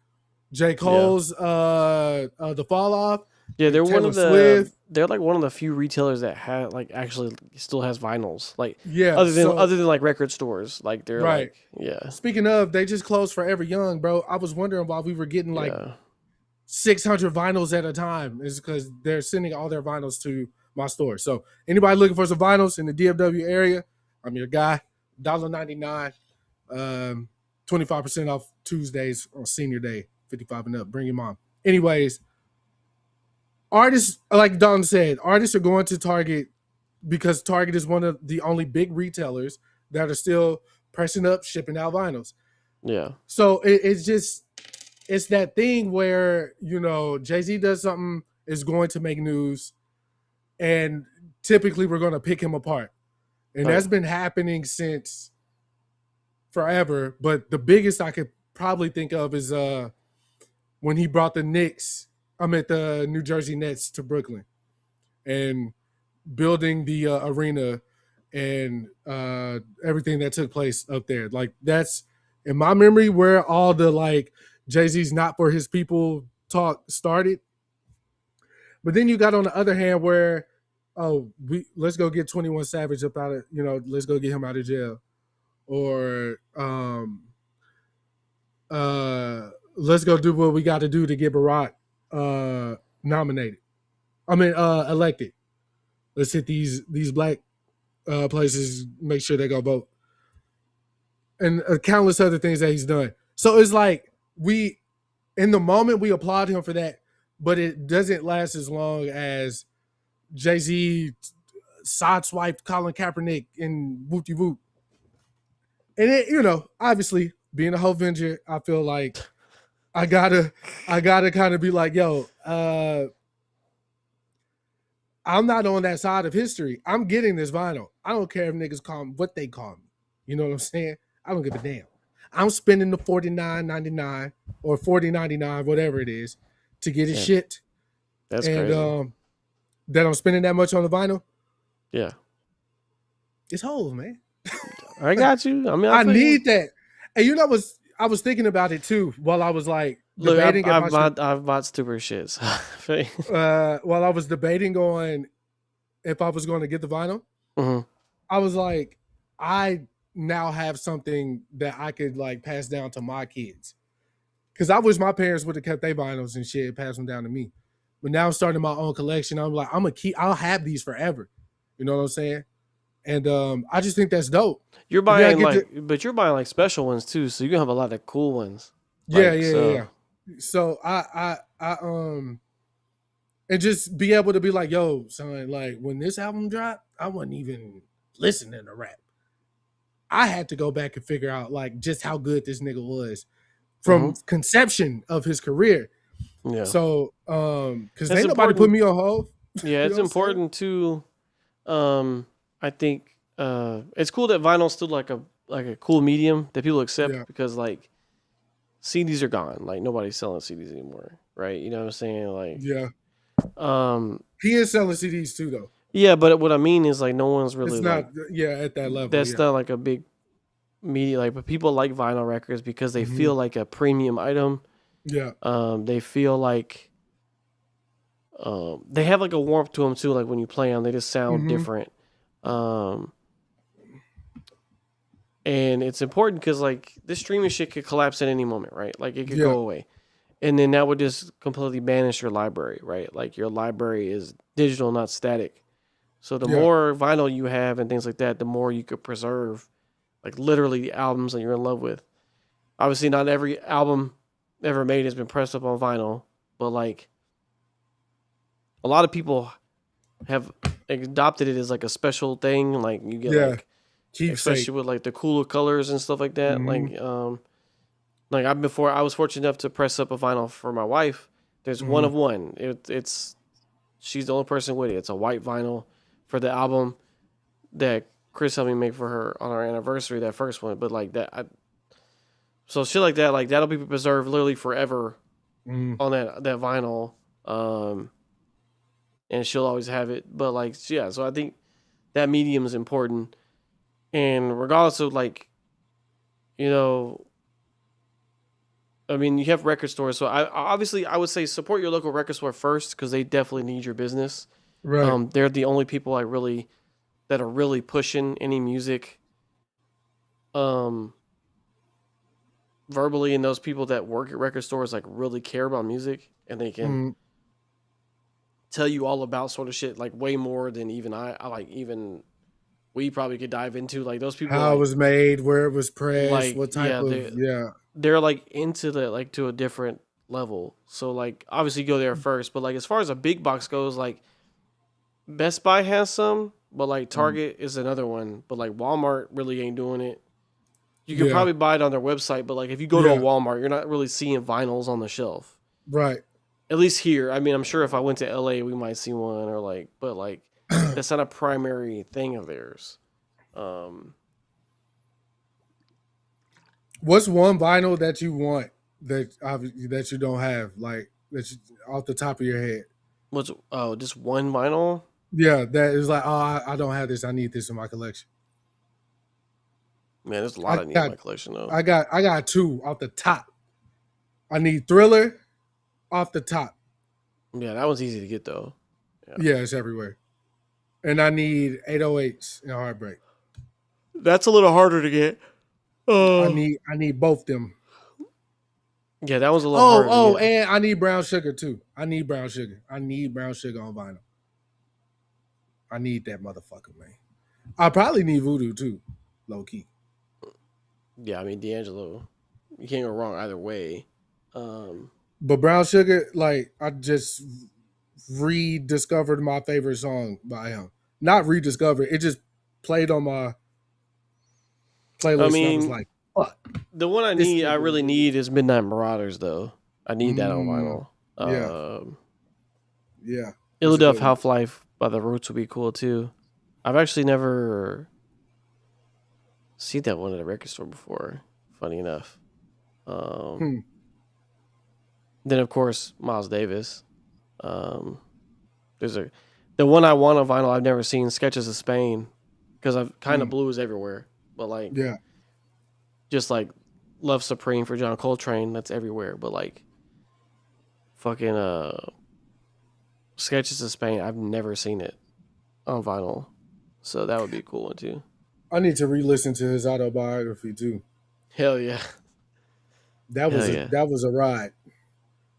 J. Cole's The Fall Off. Yeah, they're Taylor one of the Swift. They're like one of the few retailers that have like actually still has vinyls. Like other than like record stores. Like they're right. Like, Speaking of, they just closed Forever Young, bro. I was wondering why we were getting like 600 vinyls at a time. Is because they're sending all their vinyls to my store. So anybody looking for some vinyls in the DFW area, I'm your guy. $1.99. 25% off Tuesdays on Senior Day. 55 and up. Bring your mom. Anyways, artists, like Don said, artists are going to Target because Target is one of the only big retailers that are still pressing up, shipping out vinyls. Yeah. So it's that thing where, you know, Jay-Z does something, is going to make news, and typically we're going to pick him apart. And that's been happening since forever. But the biggest I could probably think of is when he brought the New Jersey Nets to Brooklyn and building the arena and everything that took place up there. Like that's in my memory where all the like Jay-Z's not for his people talk started. But then you got on the other hand where let's go get 21 Savage up out of, let's go get him out of jail. Or let's go do what we got to do to get Barack elected. Let's hit these black places, make sure they go vote. And countless other things that he's done. So it's like in the moment, we applaud him for that, but it doesn't last as long as Jay-Z sideswiped Colin Kaepernick and whoop-de-whoop. And it, obviously, being a Hovenger, I feel like I gotta kind of be like, yo, I'm not on that side of history. I'm getting this vinyl. I don't care if niggas call me what they call me. You know what I'm saying? I don't give a damn. I'm spending the $49.99 or $40.99, whatever it is, to get his shit. That's crazy. That I'm spending that much on the vinyl. Yeah. It's hoes, man. I got you. I mean, I need that. And I was thinking about it too while I was like debating. Look, I've bought stupid shits. While I was debating on if I was going to get the vinyl, I was like, I now have something that I could like pass down to my kids. Because I wish my parents would have kept their vinyls and shit, passed them down to me. But now I'm starting my own collection. I'm like, I'll have these forever. You know what I'm saying? And I just think that's dope. You're buying but you're buying like special ones too, so you're gonna have a lot of cool ones. Yeah. So I and just be able to be like, yo, son, like when this album dropped, I wasn't even listening to rap. I had to go back and figure out like just how good this nigga was from conception of his career. Yeah. So because ain't nobody put me on hold. Yeah, it's important to I think it's cool that vinyl's still like a cool medium that people accept because like CDs are gone. Like nobody's selling CDs anymore, right? You know what I'm saying? Like he is selling CDs too though. Yeah, but what I mean is like no one's really it's not at that level. That's not like a big media but people like vinyl records because they feel like a premium item. Yeah. They feel like they have like a warmth to them too. Like when you play them, they just sound different. And it's important because like this streaming shit could collapse at any moment, right? Like it could go away. And then that would just completely banish your library, right? Like your library is digital, not static. So the more vinyl you have and things like that, the more you could preserve like literally the albums that you're in love with. Obviously not every album ever made has been pressed up on vinyl, but like a lot of people have adopted it as like a special thing. Like you get especially with like the cooler colors and stuff like that. Like I was fortunate enough to press up a vinyl for my wife. There's one of one. It's she's the only person with it. It's a white vinyl for the album that Chris helped me make for her on our anniversary, that first one. But like that, so shit like that, like that'll be preserved literally forever on that vinyl. And she'll always have it. But like, yeah, so I think that medium is important. And regardless of like, I mean, you have record stores. So I would say support your local record store first because they definitely need your business. Right. They're the only people that are really pushing any music verbally, and those people that work at record stores like really care about music and they can tell you all about sort of shit like way more than even I like even we probably could dive into like those people. How it was made, where it was pressed, like, what type they're like into the like to a different level. So like obviously go there first, but like as far as a big box goes, like Best Buy has some, but like Target is another one, but like Walmart really ain't doing it. You can probably buy it on their website, but like if you go to a Walmart, you're not really seeing vinyls on the shelf. Right. At least here. I mean, I'm sure if I went to LA, we might see one or like, but like that's not a primary thing of theirs. Um, What's one vinyl that you want that you don't have, like that you, off the top of your head? just one vinyl? Yeah, that is like, oh, I don't have this. I need this in my collection. Man, there's a lot I I need in got, my collection though. I got two off the top. I need Thriller off the top. Yeah, that one's easy to get though. Yeah, it's everywhere. And I need 808s and Heartbreak. That's a little harder to get. I need both them. Yeah, that was a little harder to get. And I need Brown Sugar too. I need Brown Sugar. I need Brown Sugar on vinyl. I need that motherfucker, man. I probably need Voodoo too, low key. Yeah, I mean D'Angelo. You can't go wrong either way. But Brown Sugar, like, I just rediscovered my favorite song by him. Not rediscovered, it just played on my playlist. I mean, and I was like, fuck. The one I really need is Midnight Marauders though. I need that on vinyl. Yeah. Ill Death Half Life by the Roots would be cool too. I've actually never seen that one at a record store before. Funny enough. Then of course Miles Davis. There's the one I want on vinyl I've never seen, Sketches of Spain, because I've kind of blues everywhere, but like just like Love Supreme for John Coltrane, that's everywhere, but like fucking Sketches of Spain, I've never seen it on vinyl, so that would be a cool one too. I need to re-listen to his autobiography too. Hell yeah. That was a ride.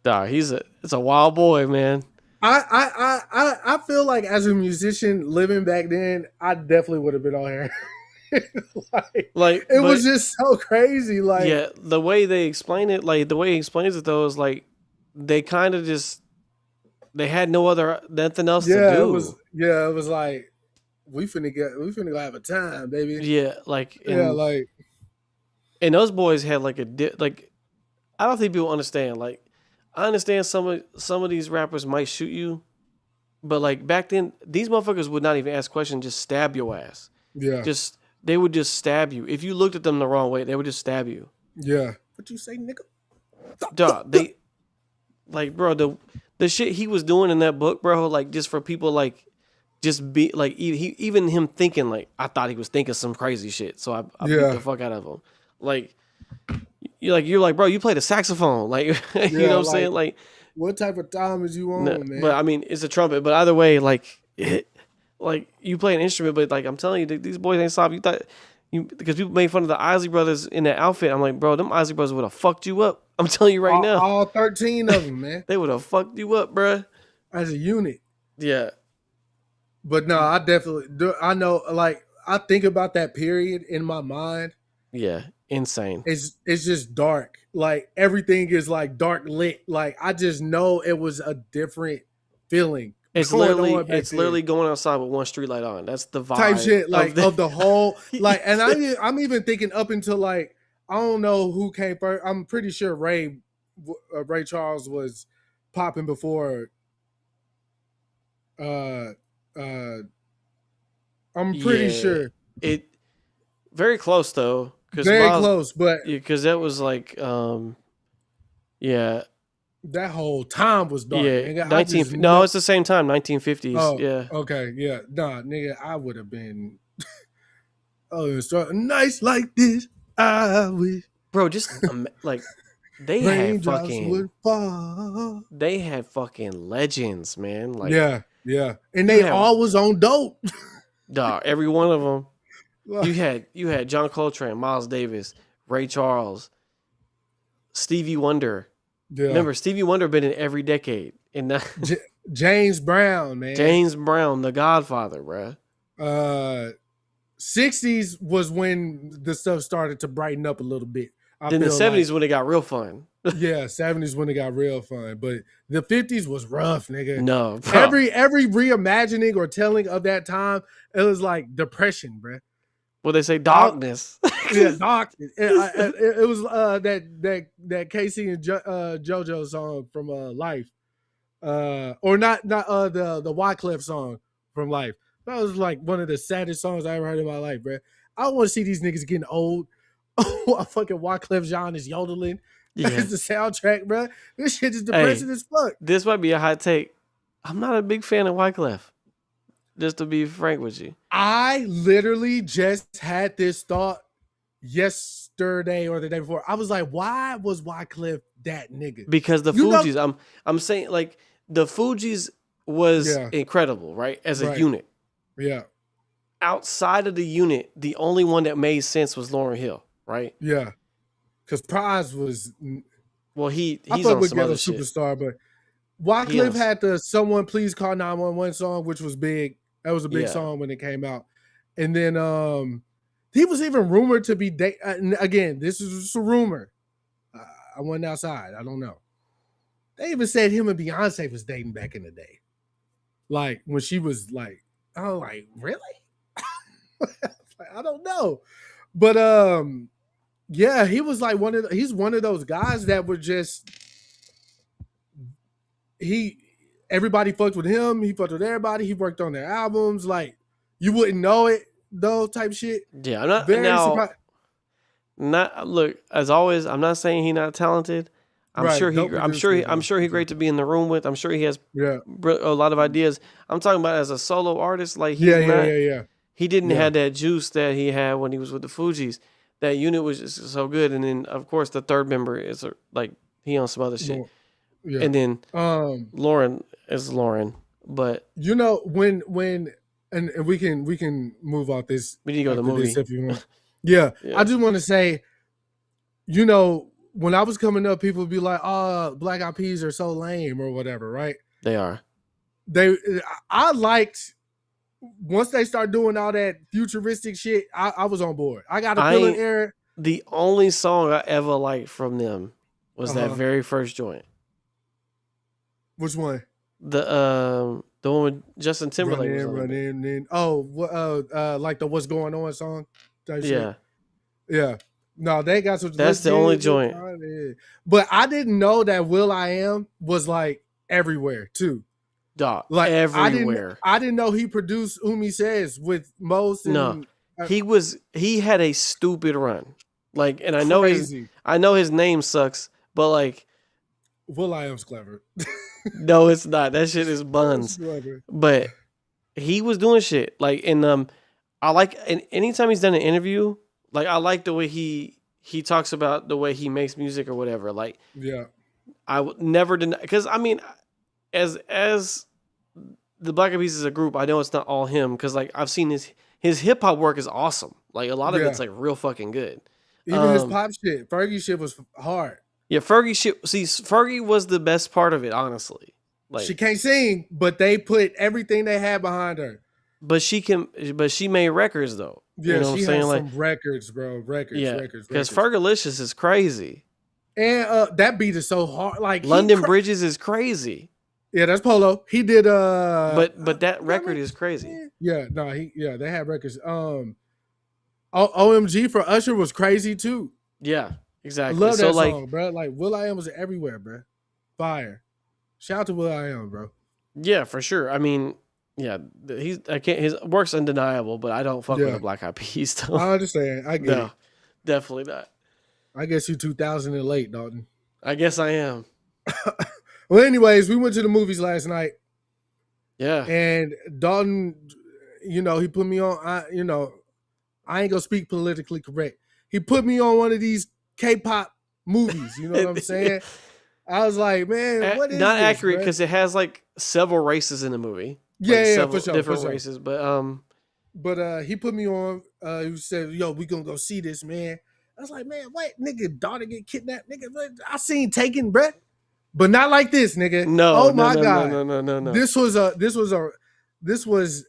Nah, it's a wild boy, man. I feel like as a musician living back then, I definitely would have been on here. It was just so crazy. Like, yeah, the way they explain it, like the way he explains it though, is like they kind of just they had nothing else to do. It was like we finna go have a time, baby. Yeah, and those boys had like I don't think people understand. Like, I understand some of these rappers might shoot you, but like back then, these motherfuckers would not even ask questions, just stab your ass. Yeah. They would just stab you. If you looked at them the wrong way, they would just stab you. Yeah. What you say, nigga? Dog, bro, the shit he was doing in that book, bro, like just for people like just be like even him thinking like I thought he was thinking some crazy shit, so I beat the fuck out of him. Like you're like, bro, you play the saxophone, like you know what I'm saying? Like, what type of time is you on, man? But I mean, it's a trumpet. But either way, like you play an instrument, but like I'm telling you, these boys ain't soft. You thought because people made fun of the Isley brothers in that outfit. I'm like, bro, them Isley brothers would have fucked you up. I'm telling you right now, all 13 of them, man. They would have fucked you up, bro, as a unit. Yeah. But no, I definitely do. I know, like, I think about that period in my mind. Yeah, insane. It's just dark. Like, everything is like dark lit. Like, I just know it was a different feeling. It's literally going outside with one street light on. That's the vibe type shit, like of the whole. Like, and I'm even thinking up until like I don't know who came first. I'm pretty sure Ray Charles was popping before. I'm pretty sure it very close though. Very close, but because that was like, yeah. That whole time was dark. Yeah, nigga, no, it's the same time, 1950s. Oh, yeah. Okay, yeah. Nah, nigga, I would have been. Nights like this, I wish. Bro, just like they had fucking legends, man. Like, yeah, and they all was on dope. Dog, every one of them. You had John Coltrane, Miles Davis, Ray Charles, Stevie Wonder. Yeah. Remember, Stevie Wonder been in every decade. James Brown, man. James Brown, the Godfather, bro. 60s was when the stuff started to brighten up a little bit. Then the 70s when it got real fun. Yeah, 70s when it got real fun. But the 50s was rough, nigga. No, bro. Every reimagining or telling of that time, it was like depression, bro. Well, they say darkness. Yeah, darkness. It was that Casey and JoJo song from Life, or not the Wyclef song from Life. That was like one of the saddest songs I ever heard in my life, bro. I don't want to see these niggas getting old. Oh, fucking Wyclef Jean is yodeling. Yeah. It's the soundtrack, bro. This shit is Hey, depressing as fuck. this might be a hot take. I'm not a big fan of Wyclef. Just to be frank with you. I literally just had this thought yesterday or the day before. I was like, why was Wyclef that nigga? Because the Fugees, I'm saying like the Fugees was incredible, right? As a unit. Yeah. Outside of the unit, the only one that made sense was Lauryn Hill, right? Yeah. Because Prize was, well, he's on some other superstar, but Wyclef had the "Someone Please Call 911" song, which was big. That was a big song when it came out. And then he was even rumored to be again, this is just a rumor. I went outside. I don't know. They even said him and Beyonce was dating back in the day. Like when she was like, oh, like, really? I don't know. But yeah, he was like he's one of those guys that were just everybody fucked with him, he fucked with everybody, he worked on their albums, like you wouldn't know it though, type shit. Yeah, I'm not look, as always, I'm not saying he's not talented. I'm sure he's great to be in the room with. I'm sure he has a lot of ideas. I'm talking about as a solo artist, like he didn't have that juice that he had when he was with the Fugees. That unit was just so good, and then of course the third member is like he on some other shit. Yeah. And then Lauren is Lauren, but you know when and we can move off this. We need to go to the movie if you want. Yeah, I just want to say, you know, when I was coming up, people would be like, "Oh, Black Eyed Peas are so lame" or whatever, right? They are. I liked once they start doing all that futuristic shit. I was on board. I got a feeling era. The only song I ever liked from them was that very first joint. Which one? The one with Justin Timberlake. Run in. Oh, like the "What's Going On" song. Yeah. Yeah. No, they got some. That's the only joint. But I didn't know that Will.i.am was like everywhere too. Dog, like everywhere. I didn't know he produced Umi Says with Most. No, he had a stupid run. Like, and I know his name sucks, but like, Will.i.am's clever. No, it's not. That shit is buns. But he was doing shit like, and I like, and anytime he's done an interview, like I like the way he talks about the way he makes music or whatever. Like, yeah, I would never deny, because I mean, as the Black Eyed Peas is a group, I know it's not all him, because like I've seen his hip hop work is awesome. Like a lot of it's like real fucking good. Even his pop shit, Fergie shit was hard. Yeah, Fergie shit. See, Fergie was the best part of it, honestly. Like, she can't sing, but they put everything they had behind her. But she made records though. Yeah, you know she had some records, bro. Records. Because Fergalicious is crazy. And that beat is so hard. Like London Bridges is crazy. Yeah, that's Polo. He did But that record is crazy. Yeah, no, they had records. OMG for Usher was crazy too. Yeah, exactly. I love that song, bro. Like Will.i.am was everywhere, bro. Fire. Shout out to Will.i.am, bro. Yeah, for sure. I mean, yeah, his work's undeniable, but I don't fuck with the Black Eyed Peas though. I understand. I get it. Definitely not. I guess you 2000 and late, Dalton. I guess I am. Well, anyways, we went to the movies last night. Yeah. And Dalton, you know, he put me on, I ain't gonna speak politically correct. He put me on one of these K-pop movies, you know what I'm saying? I was like, man, what is not this, accurate, because it has like several races in the movie. For sure. Different races, but he put me on. He said, "Yo, we gonna go see this, man." I was like, "Man, what, nigga? Daughter get kidnapped, nigga? I seen Taken, bruh, but not like this, nigga." No, oh my god, no. This was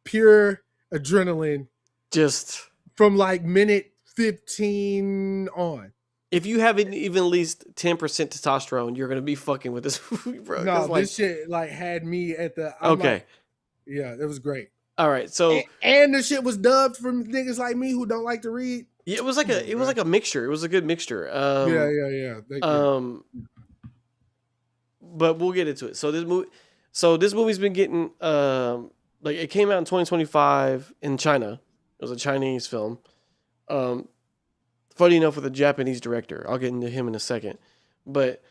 pure adrenaline, just from like minute 15 on. If you haven't even at least 10% testosterone, you're gonna be fucking with this movie, bro. No, this shit like had me at the. Okay. Yeah, it was great. All right, so and the shit was dubbed from niggas like me who don't like to read. Yeah, it was like a mixture. It was a good mixture. Yeah. But we'll get into it. So this movie's been getting like it came out in 2025 in China. It was a Chinese film. Funny enough, with a Japanese director. I'll get into him in a second, but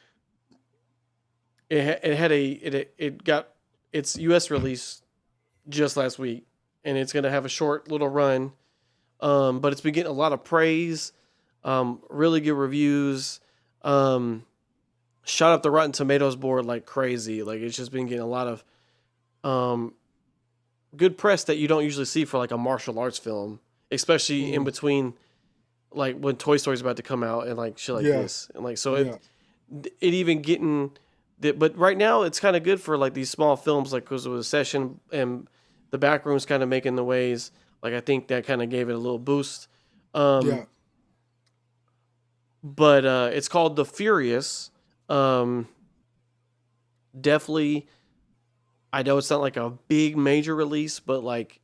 it got its U.S. release just last week, and it's gonna have a short little run. But it's been getting a lot of praise, really good reviews. Shot up the Rotten Tomatoes board like crazy. Like it's just been getting a lot of good press that you don't usually see for like a martial arts film, especially in between, like when Toy Story's about to come out and like shit like this, and like so it even getting. But right now it's kind of good for like these small films, like because it was a session and the back room's kind of making the waves. Like I think that kind of gave it a little boost. But it's called The Furious. Definitely, I know it's not like a big major release, but like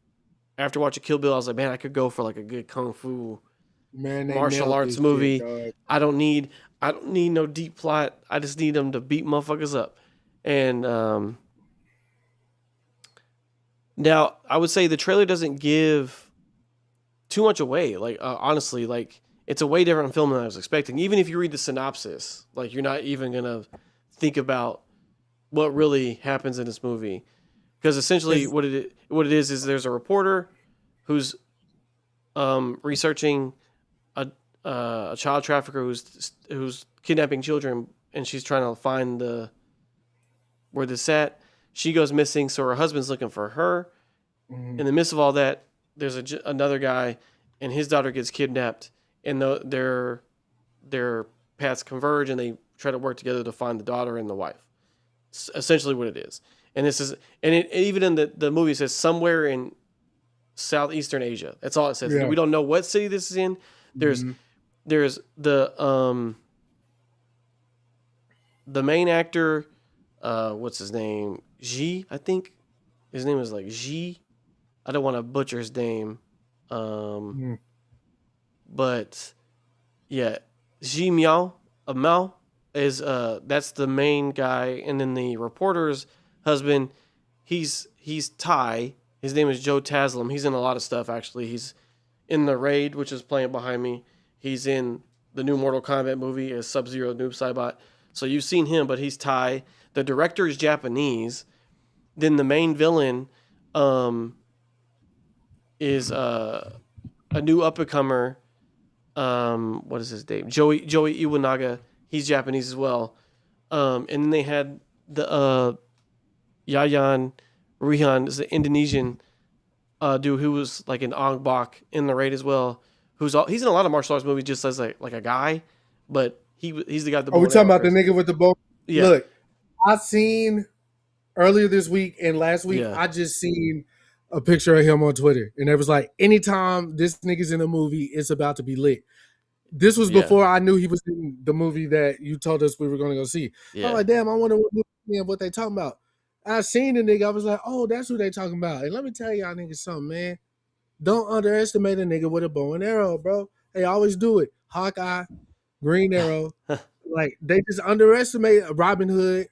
after watching Kill Bill, I was like, man, I could go for like a good kung fu martial arts movie. I don't need no deep plot. I just need them to beat motherfuckers up. And now I would say the trailer doesn't give too much away. Like honestly, like it's a way different film than I was expecting. Even if you read the synopsis, like you're not even gonna think about what really happens in this movie, because essentially what it is there's a reporter who's researching a child trafficker who's kidnapping children, and she's trying to find where this at. She goes missing, so her husband's looking for her. In the midst of all that, there's another guy, and his daughter gets kidnapped, and their paths converge, and they try to work together to find the daughter and the wife. It's essentially what it is. And even in the movie it says somewhere in Southeastern Asia. That's all it says. We don't know what city this is in. There's the main actor, what's his name? Ji, I think. His name is like Ji. I don't want to butcher his name. But yeah, Ji Miao is that's the main guy, and then the reporter's husband, he's Thai. His name is Joe Taslim. He's in a lot of stuff actually. He's in The Raid, which is playing behind me. He's in the new Mortal Kombat movie as Sub-Zero Noob Saibot. So you've seen him, but he's Thai. The director is Japanese. Then the main villain is a new up-and-comer. What is his name? Joey Iwanaga. He's Japanese as well. And then they had the Yayan Rihan is an Indonesian dude who was like an Ong Bak in The Raid as well. He's in a lot of martial arts movies just as like a guy, but he's the guy with the bow. Are we talking about the nigga with the bow? Yeah. Look, I seen earlier this week and last week, I just seen a picture of him on Twitter, and it was like, anytime this nigga's in a movie, it's about to be lit. This was before I knew he was in the movie that you told us we were going to go see. I'm like, damn, I wonder what they talking about. I seen the nigga, I was like, oh, that's who they talking about. And let me tell y'all niggas something, man. Don't underestimate a nigga with a bow and arrow, bro. They always do it. Hawkeye, Green Arrow. Like, they just underestimate Robin Hood.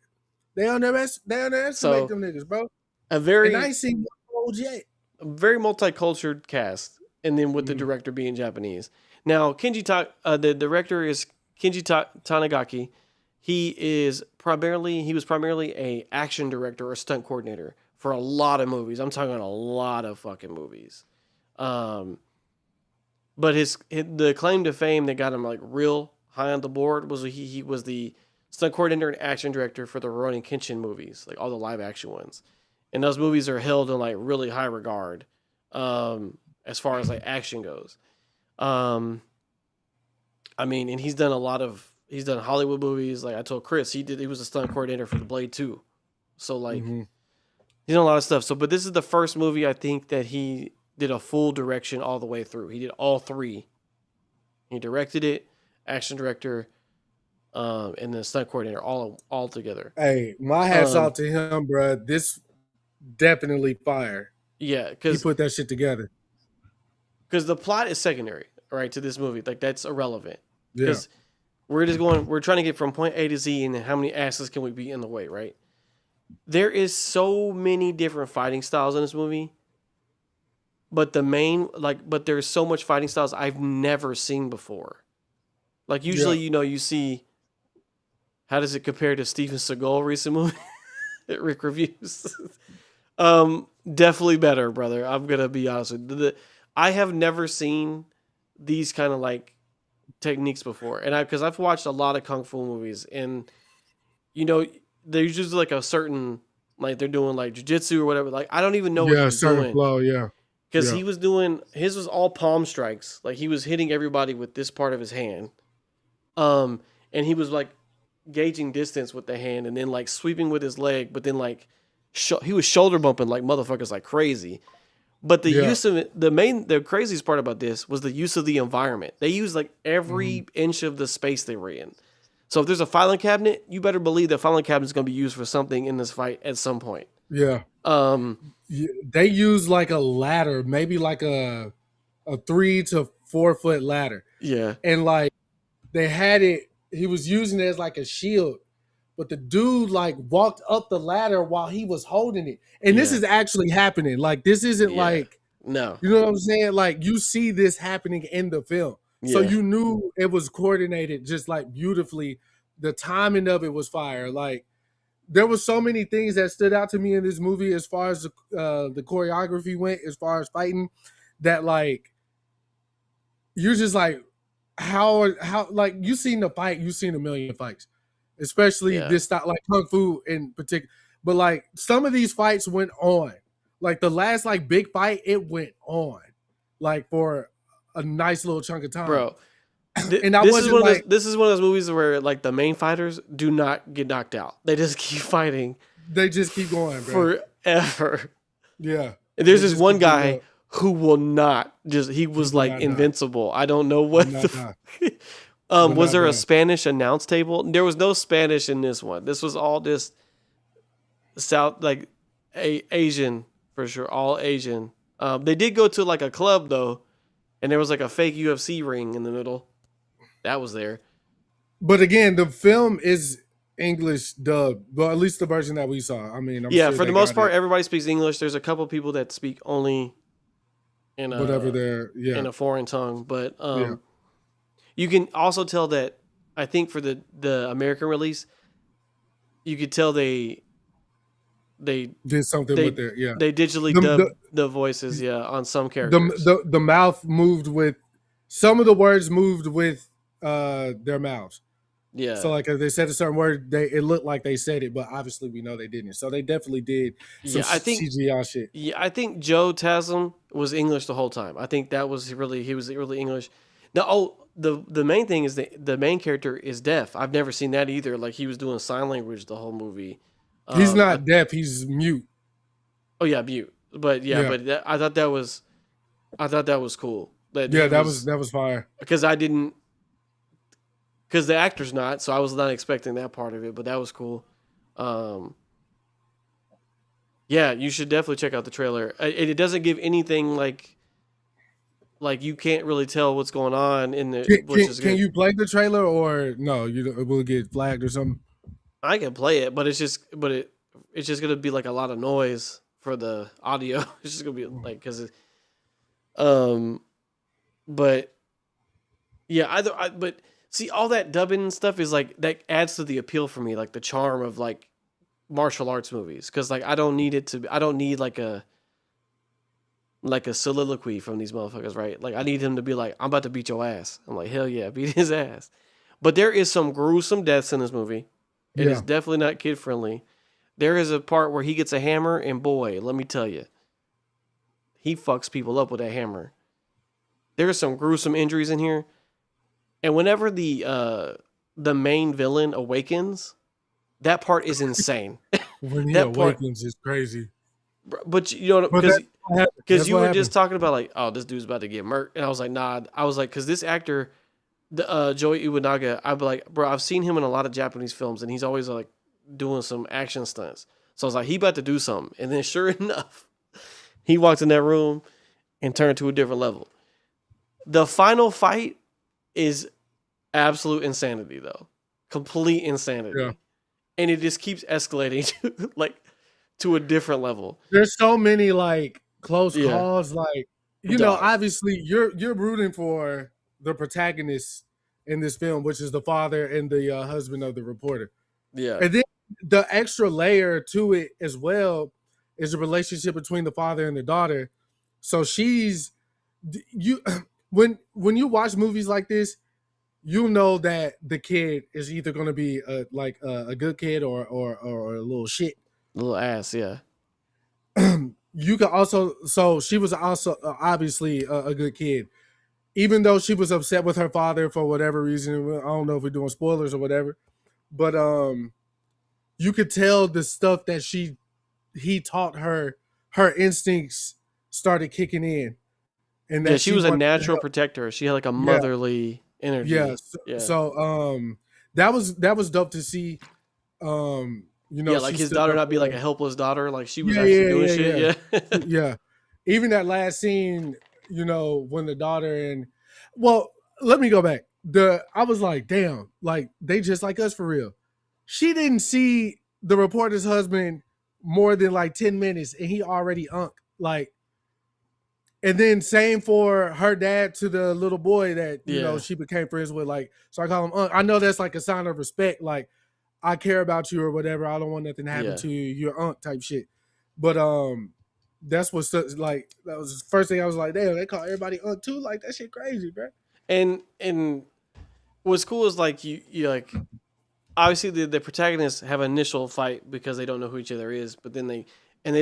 They underestimate them niggas, bro. And I ain't seen one yet. A very multicultural cast, and then with the director being Japanese. Now, the director is Kenji Tanigaki. He was primarily a action director or stunt coordinator for a lot of movies. I'm talking a lot of fucking movies. But the claim to fame that got him like real high on the board was he was the stunt coordinator and action director for the Rurouni Kenshin movies, like all the live action ones. And those movies are held in like really high regard, as far as like action goes. I mean, and he's done Hollywood movies. Like I told Chris, he was a stunt coordinator for The Blade 2. So like, he's done a lot of stuff. So, but this is the first movie I think that he did a full direction all the way through. He did all three. He directed it, action director, and then stunt coordinator all together. Hey, my hats off to him, bro. This definitely fire. Yeah, because he put that shit together. Because the plot is secondary, right, to this movie. Like that's irrelevant. Because we're trying to get from point A to Z, and how many asses can we beat in the way, right? There is so many different fighting styles in this movie, but but there's so much fighting styles I've never seen before. Like usually, you see how does it compare to Steven Seagal recent movie Rick reviews. Definitely better, brother. I'm gonna be honest with you. I have never seen these kind of like techniques before, and because I've watched a lot of kung fu movies, and there's just like a certain like they're doing like jujitsu or whatever. Like I don't even know what he was certain doing flow, because he was doing his was all palm strikes. Like he was hitting everybody with this part of his hand, and he was like gauging distance with the hand, and then like sweeping with his leg, but then like he was shoulder bumping like motherfuckers like crazy. But the use of it, the craziest part about this was the use of the environment. They used like every inch of the space they were in. So if there's a filing cabinet, you better believe that filing cabinet is going to be used for something in this fight at some point. Yeah. They use like a ladder, maybe like a 3 to 4 foot ladder. Yeah. And like they had it, he was using it as like a shield, but the dude like walked up the ladder while he was holding it. And this is actually happening. Like this isn't like, no, you know what I'm saying? Like you see this happening in the film. So you knew it was coordinated just like beautifully. The timing of it was fire. Like there were so many things that stood out to me in this movie as far as the choreography went, as far as fighting, that like you're just like how like you've seen the fight, you've seen a million fights, especially this style like kung fu in particular. But like some of these fights went on, like the last like big fight, it went on, like for a nice little chunk of time, bro. And this is one of those movies where like the main fighters do not get knocked out; they just keep fighting. They just keep going, bro. Forever. Yeah. And there's this one guy who will not he was like invincible. I don't know what was there a Spanish announce table? There was no Spanish in this one. This was all just South, like Asian for sure, all Asian. They did go to like a club though, and there was like a fake UFC ring in the middle. That was there. But again, the film is English dubbed, well, at least the version that we saw. I mean, I'm sure for the most part, everybody speaks English. There's a couple people that speak only in in a foreign tongue, but you can also tell that I think for the American release, you could tell they did something with it. Yeah, they digitally dubbed the voices. On some characters. The mouth moved with some of the words moved with their mouths. Yeah. So like if they said a certain word, it looked like they said it, but obviously we know they didn't. So they definitely did some CGI shit. Yeah, I think Joe Taslim was English the whole time. I think he was really English. Now, the main thing is the main character is deaf. I've never seen that either. Like he was doing sign language the whole movie. He's not deaf. He's mute. Oh yeah, mute. But I thought that was cool. That was fire. Because the actor's not, so I was not expecting that part of it, but that was cool. You should definitely check out the trailer. It doesn't give anything like you can't really tell what's going on in the. Can you play the trailer or no? It will get flagged or something. I can play it, but it's just gonna be like a lot of noise for the audio. It's just gonna be like because but yeah, but see all that dubbing and stuff is like that adds to the appeal for me, like the charm of like martial arts movies, because like I don't need like a soliloquy from these motherfuckers, right? Like I need him to be like, I'm about to beat your ass. I'm like, hell yeah, beat his ass. But there is some gruesome deaths in this movie. It is definitely not kid friendly. There is a part where he gets a hammer, and boy, let me tell you, he fucks people up with that hammer. There are some gruesome injuries in here, and whenever the main villain awakens, that part is insane. When he awakens, it's crazy. But because you were just talking about like, oh, this dude's about to get murked, and I was like, nah. I was like, because this actor, Joey Iwanaga, I'd be like, bro, I've seen him in a lot of Japanese films, and he's always like doing some action stunts. So I was like, he about to do something, and then sure enough, he walked in that room and turned to a different level. The final fight is absolute insanity, though, complete insanity. and it just keeps escalating to, like, to a different level. There's so many like close Yeah, calls. Like, dog. obviously you're rooting for the protagonist in this film, which is the father and the husband of the reporter. Yeah, And then the extra layer to it as well is the relationship between the father and the daughter. So she's you when you watch movies like this, you know that the kid is either going to be a good kid or a little shit. little ass. Yeah, You could also, so she was also obviously a good kid, even though she was upset with her father for whatever reason. I don't know if we're doing spoilers or whatever, but you could tell the stuff that he taught her, her instincts started kicking in, and yeah. that She she was a wanted to natural help. protector. She had like a Yeah, motherly yeah. energy. So, Yeah, that was dope to see. yeah. Like She his stood daughter up not be for like her. a helpless daughter. Like she was Yeah, actually yeah, doing yeah, shit. yeah, Yeah, yeah. Even that last scene, when the daughter and well, let me go back. I was like, damn, like they just like us for real. She didn't see the reporter's husband more than like 10 minutes and he already like, and then same for her dad to the little boy that, yeah, she became friends with. Like, so I call him Unc. I know that's like a sign of respect. Like, I care about you or whatever. I don't want nothing to happen yeah. to you. You're Unc type shit. But that's what's like. That was the first thing I was like, damn, they call everybody Unc too. Like that shit crazy, bro. And what's cool is like you like obviously the protagonists have an initial fight because they don't know who each other is, but then they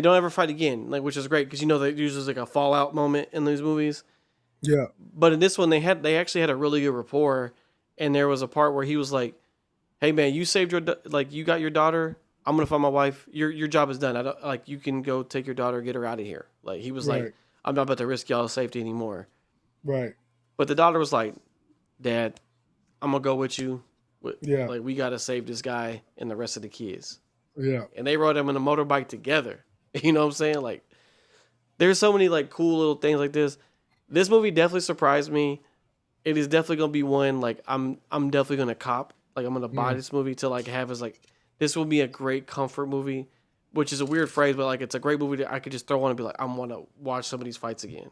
don't ever fight again, like which is great because that usually is like a fallout moment in these movies. Yeah, But in this one, they actually had a really good rapport, and there was a part where he was like, "Hey man, you saved like you got your daughter. I'm gonna find my wife. Your job is done. I don't like you can go take your daughter, get her out of here." Like he was like, right, "I'm not about to risk y'all's safety anymore." right. But the daughter was like, "Dad, I'm gonna go with you. Yeah, Like we gotta save this guy and the rest of the kids." yeah. And they rode him in a motorbike together. You know what I'm saying? Like there's so many like cool little things like this. This movie definitely surprised me. It is definitely gonna be one like I'm definitely gonna cop. Like I'm gonna buy Mm. this movie to like have as like this will be a great comfort movie, which is a weird phrase, but like it's a great movie that I could just throw on and be like I want to watch some of these fights again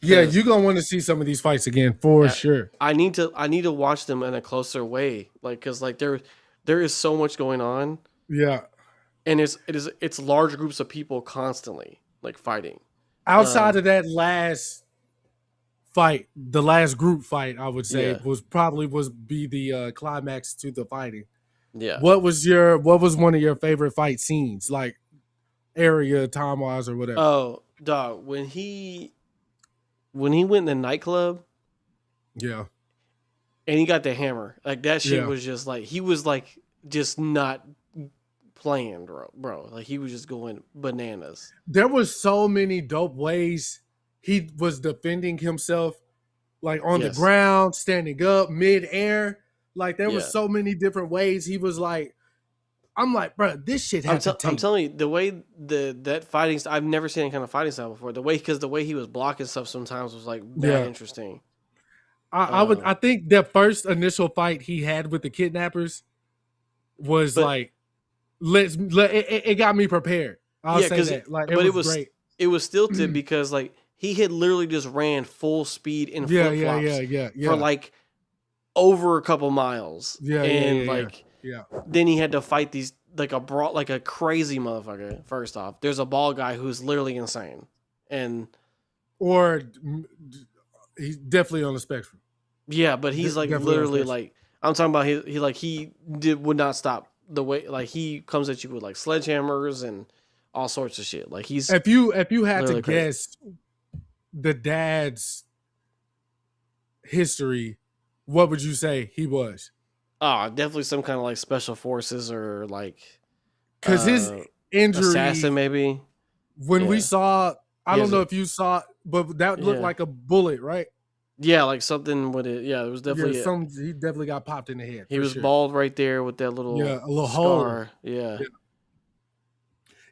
Yeah, because you're gonna want to see some of these fights again for sure. I need to watch them in a closer way, like because like there is so much going on Yeah. and it's large groups of people constantly like fighting. Outside Um, of that last fight, the last group fight, I would say yeah, was be the climax to the fighting. yeah. What was one of your favorite fight scenes, like area, time wise, or whatever? Oh, dog, when he went in the nightclub Yeah, and he got the hammer, like that shit yeah. was just like he was like just not playing, bro. Like he was just going bananas. There was so many dope ways he was defending himself, like on the Yes, ground, standing up, mid air. Like there was yeah. so many different ways he was like, I'm like, bro, this shit had to I'm take. telling you the way that fighting. I've never seen any kind of fighting style before. The way he was blocking stuff sometimes was like bad Yeah, interesting. I think that first initial fight he had with the kidnappers was But like, it got me prepared. I'll yeah, say because that. Like it but was great. it was stilted because like he had literally just ran full speed in Yeah, flip yeah, yeah, flops yeah, for yeah, like over a couple miles, yeah, yeah, and yeah, yeah, like yeah. then he had to fight these like like a crazy motherfucker. First off, there's a bald guy who's literally insane, and Or he's definitely on the spectrum. yeah, but he's like Definitely on the literally spectrum. like I'm talking about he would not stop the way like he comes at you with like sledgehammers and all sorts of shit. Like he's If you had to literally crazy. guess the dad's history, what would you say he was? Oh, definitely some kind of like special forces or like Because his uh assassin injury, maybe. when we Yeah. saw, I He don't has know a if you saw, but that looked yeah. like a bullet, right? Yeah, like something with it. Yeah, it was Yeah, definitely he definitely got popped in the head he for was sure. bald right there with that Yeah, little a little hole. scar. Yeah. Yeah.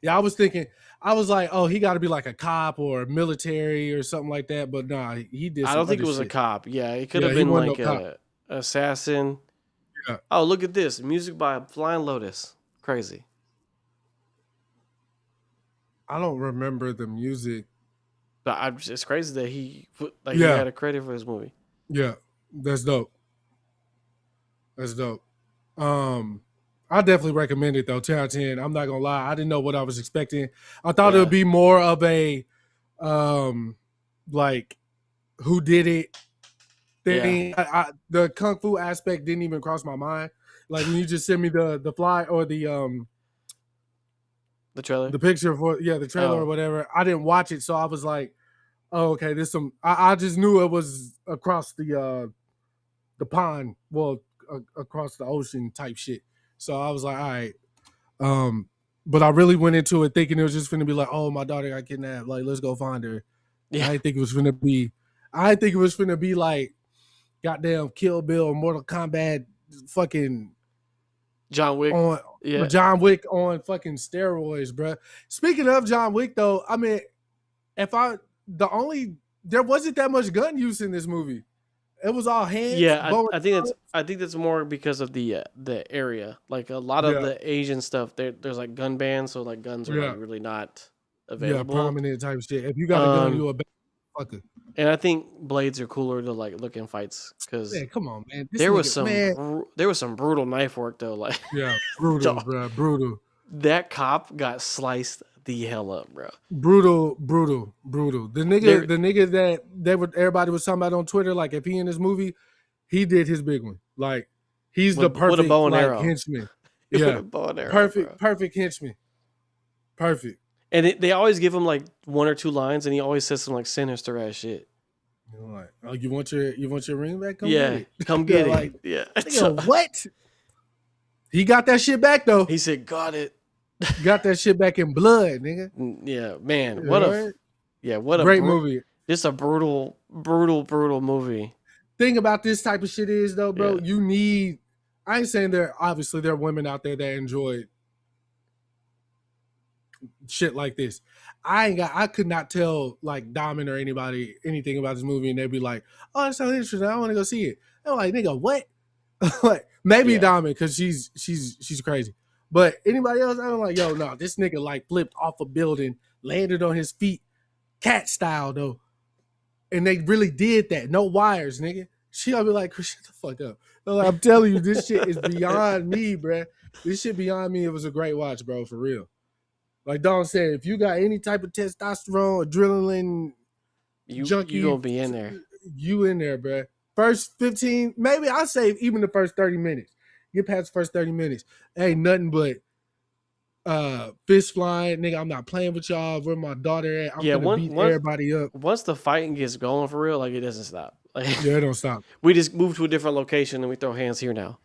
Yeah, I was thinking, I was like, oh, he got to be like a cop or military or something like that. But nah, he did I some don't think other it was a shit. cop. Yeah, it could Yeah, have he been wasn't no like cop. a assassin. Yeah, Oh, look at this. Music by Flying Lotus. Crazy. I don't remember the music. But it's crazy that he he Yeah, had a credit for this movie. yeah, that's dope. That's dope. I definitely recommend it though. 10 out of 10. I'm not gonna lie. I didn't know what I was expecting. I thought it would be more of a like who did it thing. The kung fu aspect didn't even cross my mind. Like when you just sent me the fly or The trailer. the picture for the trailer or whatever, I didn't watch it, so I was like, oh, okay, there's some. I just knew it was across the pond, well, across the ocean type shit. So I was like, all right. But I really went into it thinking it was just gonna be like, oh, my daughter got kidnapped. Like, let's go find her. Yeah. I didn't think it was gonna be. I didn't think it was gonna be like, goddamn Kill Bill, Mortal Kombat, fucking John Wick on John Wick on fucking steroids, bro. Speaking of John Wick, though, I mean, there wasn't that much gun use in this movie. It was all hands. Yeah, I think that's more because of the area. Like a lot of the Asian stuff, there's like gun bans, so like guns are like really not available. Yeah, prominent type shit. If you got a gun, you a bad fucker. And I think blades are cooler to like look in fights because come on, man. There was some brutal knife work though. Like brutal, bro, brutal. That cop got sliced the hell up, bro. Brutal. The nigga that everybody was talking about on Twitter, like if he in this movie, he did his big one. Like he's the perfect with a bow and arrow. henchman. Yeah, bow and arrow, perfect henchman. Perfect. And they always give him like one or two lines, and he always says some like sinister ass shit. You're like, oh, you want your ring back? Come get it. Like, So, what? He got that shit back though. He said, "Got it." Got that shit back in blood, nigga. Yeah, man. What a great movie. Just a brutal movie. Thing about this type of shit is though, bro, you need. I ain't saying there are women out there that enjoy shit like this. I could not tell like Diamond or anybody anything about this movie, and they'd be like, "Oh, that sounds interesting. I want to go see it." I'm like, "Nigga, what?" Like maybe Diamond because she's crazy, but anybody else, I'm like, "Yo, no, this nigga like flipped off a building, landed on his feet, cat style though," and they really did that. No wires, nigga. She'll be like, "Shut the fuck up." Like, I'm telling you, this shit is beyond me, bro. This shit beyond me. It was a great watch, bro, for real. Like Don said, if you got any type of testosterone, adrenaline, junkie, you gonna be in there. You in there, bro. First 15, maybe I'll say even the first 30 minutes. Get past the first 30 minutes. Ain't nothing but fist flying. Nigga, I'm not playing with y'all. Where my daughter at? I'm gonna beat everybody up. Once the fighting gets going for real, like it doesn't stop. Like, it don't stop. We just move to a different location and we throw hands here now.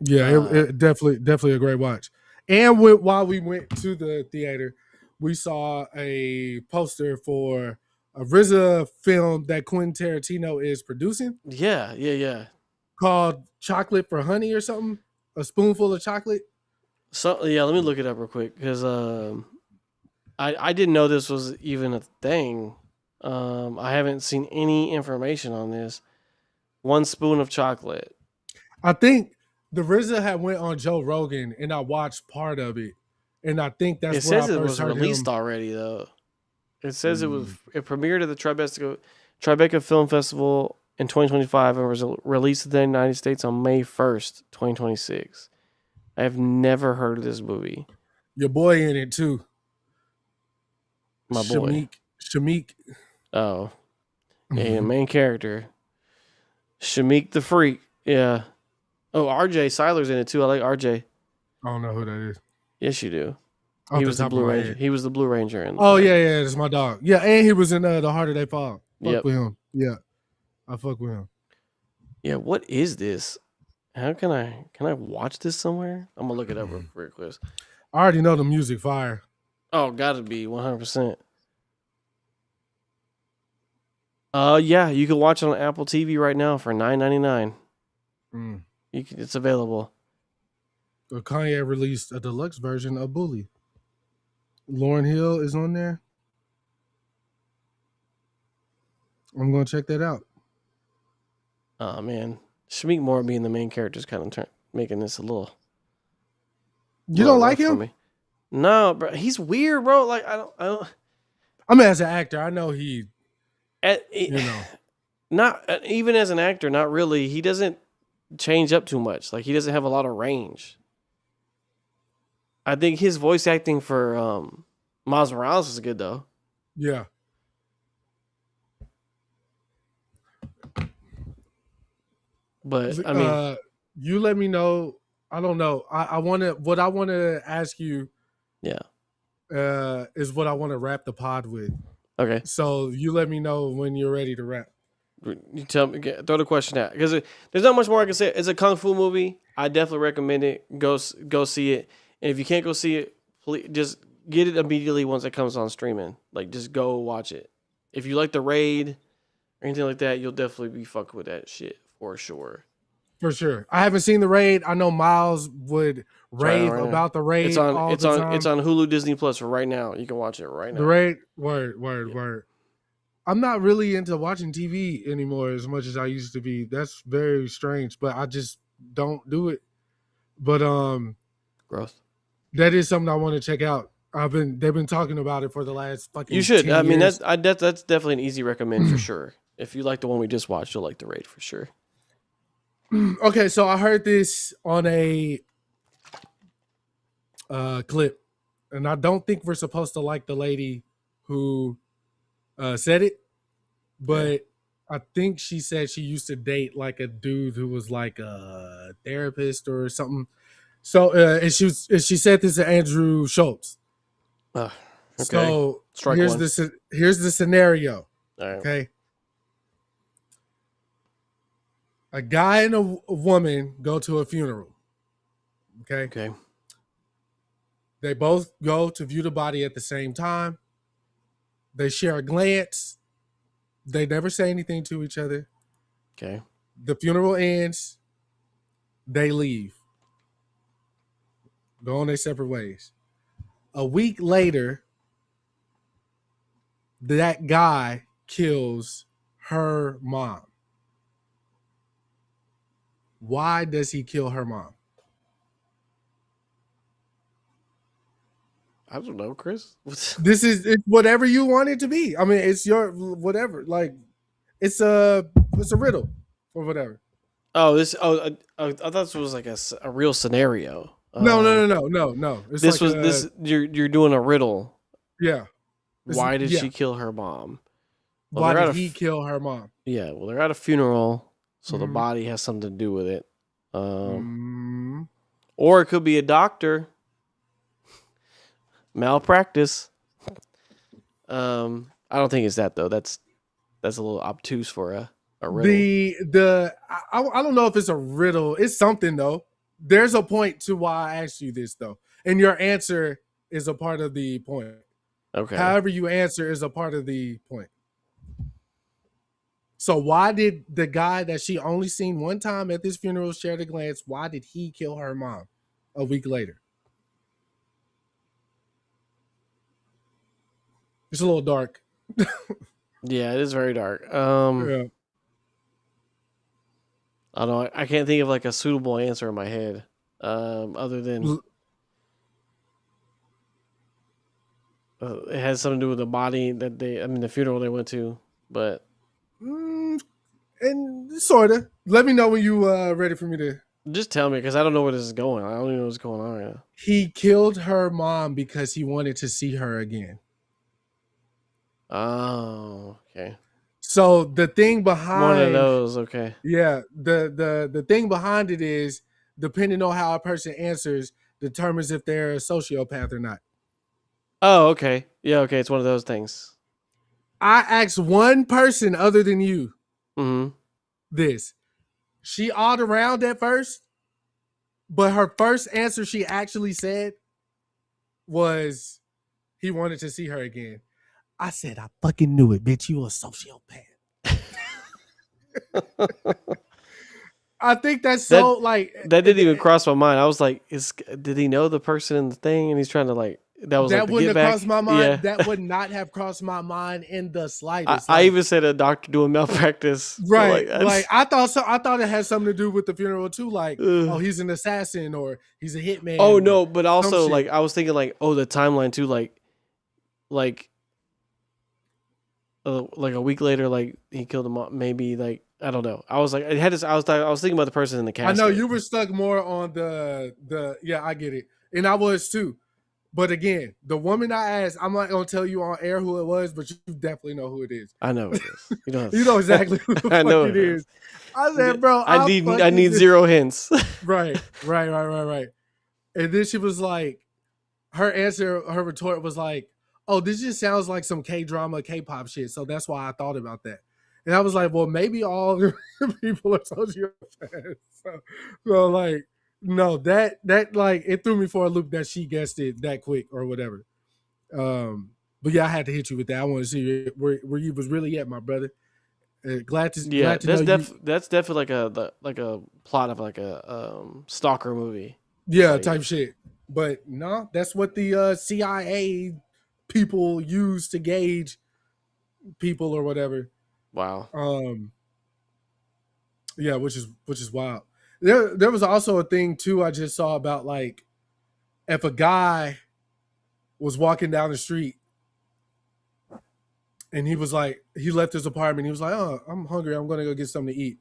Yeah, it definitely a great watch. And while we went to the theater, we saw a poster for a RZA film that Quentin Tarantino is producing. Yeah. Called Chocolate for Honey or something. A spoonful of chocolate. So yeah, let me look it up real quick because I didn't know this was even a thing. I haven't seen any information on this. One spoon of chocolate. I think the RZA had went on Joe Rogan and I watched part of it, and I think that's where I first heard him. It says it was released already though. It says it premiered at the Tribeca Film Festival in 2025 and was released in the United States on May 1st, 2026. I have never heard of this movie. Your boy in it too. My boy. Shameik. Oh. Yeah, main character. Shameik the Freak. Yeah. Oh, RJ Seiler's in it too. I like RJ. I don't know who that is. Yes, you do. He was the Blue Ranger. He was the Blue Ranger. Yeah, that's my dog. Yeah, and he was in The Harder They Fall. Fuck with him. Yeah, I fuck with him. Yeah, what is this? How can I watch this somewhere? I'm gonna look it up real quick. I already know the music fire. Oh, gotta be 100%. Yeah, you can watch it on Apple TV right now for $9.99. It's available. Kanye released a deluxe version of Bully. Lauryn Hill is on there. I'm gonna check that out. Oh man, Shameik Moore being the main character is kind of making this a little. You don't like rough for him? me. No, bro. He's weird, bro. Like I don't. I mean, as an actor, I know he. You know, not even as an actor, not really. He doesn't change up too much. Like he doesn't have a lot of range. I think his voice acting for Miles Morales is good though. Yeah. But I mean, you let me know. I don't know. I want to ask you. Yeah. Is what I want to wrap the pod with. Okay. So you let me know when you're ready to wrap. You tell me. Throw the question out because there's not much more I can say. It's a kung fu movie. I definitely recommend it. Go see it. And if you can't go see it, please just get it immediately once it comes on streaming. Like just go watch it. If you like The Raid or anything like that, you'll definitely be fucking with that shit for sure. For sure. I haven't seen The Raid. I know Miles would rave about The Raid. It's on Hulu Disney Plus right now. You can watch it right now. The Raid. Word. I'm not really into watching TV anymore as much as I used to be. That's very strange, but I just don't do it. But growth. That is something I want to check out. They've been talking about it for the last fucking. You should. 10 I mean, years. that's definitely an easy recommend for sure. If you like the one we just watched, you'll like The Raid for sure. Okay, so I heard this on a clip, and I don't think we're supposed to like the lady who said it, but I think she said she used to date like a dude who was like a therapist or something. So and she said this to Andrew Schultz. Okay. So here's the scenario. All right. Okay. A guy and a woman go to a funeral. Okay. They both go to view the body at the same time. They share a glance. They never say anything to each other. Okay. The funeral ends. They leave. Go on their separate ways. A week later, that guy kills her mom. Why does he kill her mom? I don't know, Chris. It's whatever you want it to be. I mean, it's your whatever. Like, it's a riddle or whatever. Oh, I thought this was like a real scenario. No. It's this like was you're doing a riddle. Yeah. Why did she kill her mom? Well, why did he kill her mom? Yeah, well, they're at a funeral, so the body has something to do with it. Or it could be a doctor. Malpractice. I don't think it's that though. That's a little obtuse for a riddle. I don't know if it's a riddle. It's something though. There's a point to why I asked you this though, and your answer is a part of the point. Okay. However you answer is a part of the point. So why did the guy that she only seen one time at this funeral share the glance? Why did he kill her mom a week later? It's a little dark. Yeah, it is very dark. Yeah. I don't know. I can't think of like a suitable answer in my head. Other than it has something to do with the body that the funeral they went to, but and sort of. Let me know when you ready for me to. Just tell me because I don't know where this is going. I don't even know what's going on right now. He killed her mom because he wanted to see her again. Oh, okay. So the thing behind one of those, okay. Yeah, the thing behind it is depending on how a person answers determines if they're a sociopath or not. Oh, okay. Yeah, okay. It's one of those things. I asked one person other than you this. She awed around at first, but her first answer she actually said was he wanted to see her again. I said, I fucking knew it, bitch. You a sociopath. I think that's so that didn't even cross my mind. I was like, did he know the person in the thing? And he's trying to like, That was that like the wouldn't get have back. crossed my mind. Yeah. That would not have crossed my mind in the slightest. I even said a doctor doing malpractice. Right. Like I thought so. I thought it had something to do with the funeral too. Like, oh, he's an assassin or he's a hitman. Oh no, but also like I was thinking like, oh, the timeline too, like a week later, like he killed him. Maybe like I don't know. I was like, it had this. I was thinking about the person in the casket. I know you were stuck more on the. Yeah, I get it, and I was too. But again, the woman I asked, I'm not gonna tell you on air who it was, but you definitely know who it is. I know it is. You know, you know exactly who the I know fuck it is. I said, bro, I need zero hints. Right. And then she was like, her retort was like, oh, this just sounds like some K-drama, K-pop shit. So that's why I thought about that. And I was like, well, maybe all the people are sociopaths. So like, no, that like it threw me for a loop that she guessed it that quick or whatever. But yeah, I had to hit you with that. I want to see where you was really at, my brother. Glad to that's definitely like a plot of like a stalker movie. Yeah, like, type shit. But no, that's what the CIA people use to gauge people or whatever. Wow. Yeah, which is wild. There was also a thing too I just saw about like if a guy was walking down the street and he was like, he left his apartment, he was like, oh, I'm hungry, I'm gonna go get something to eat.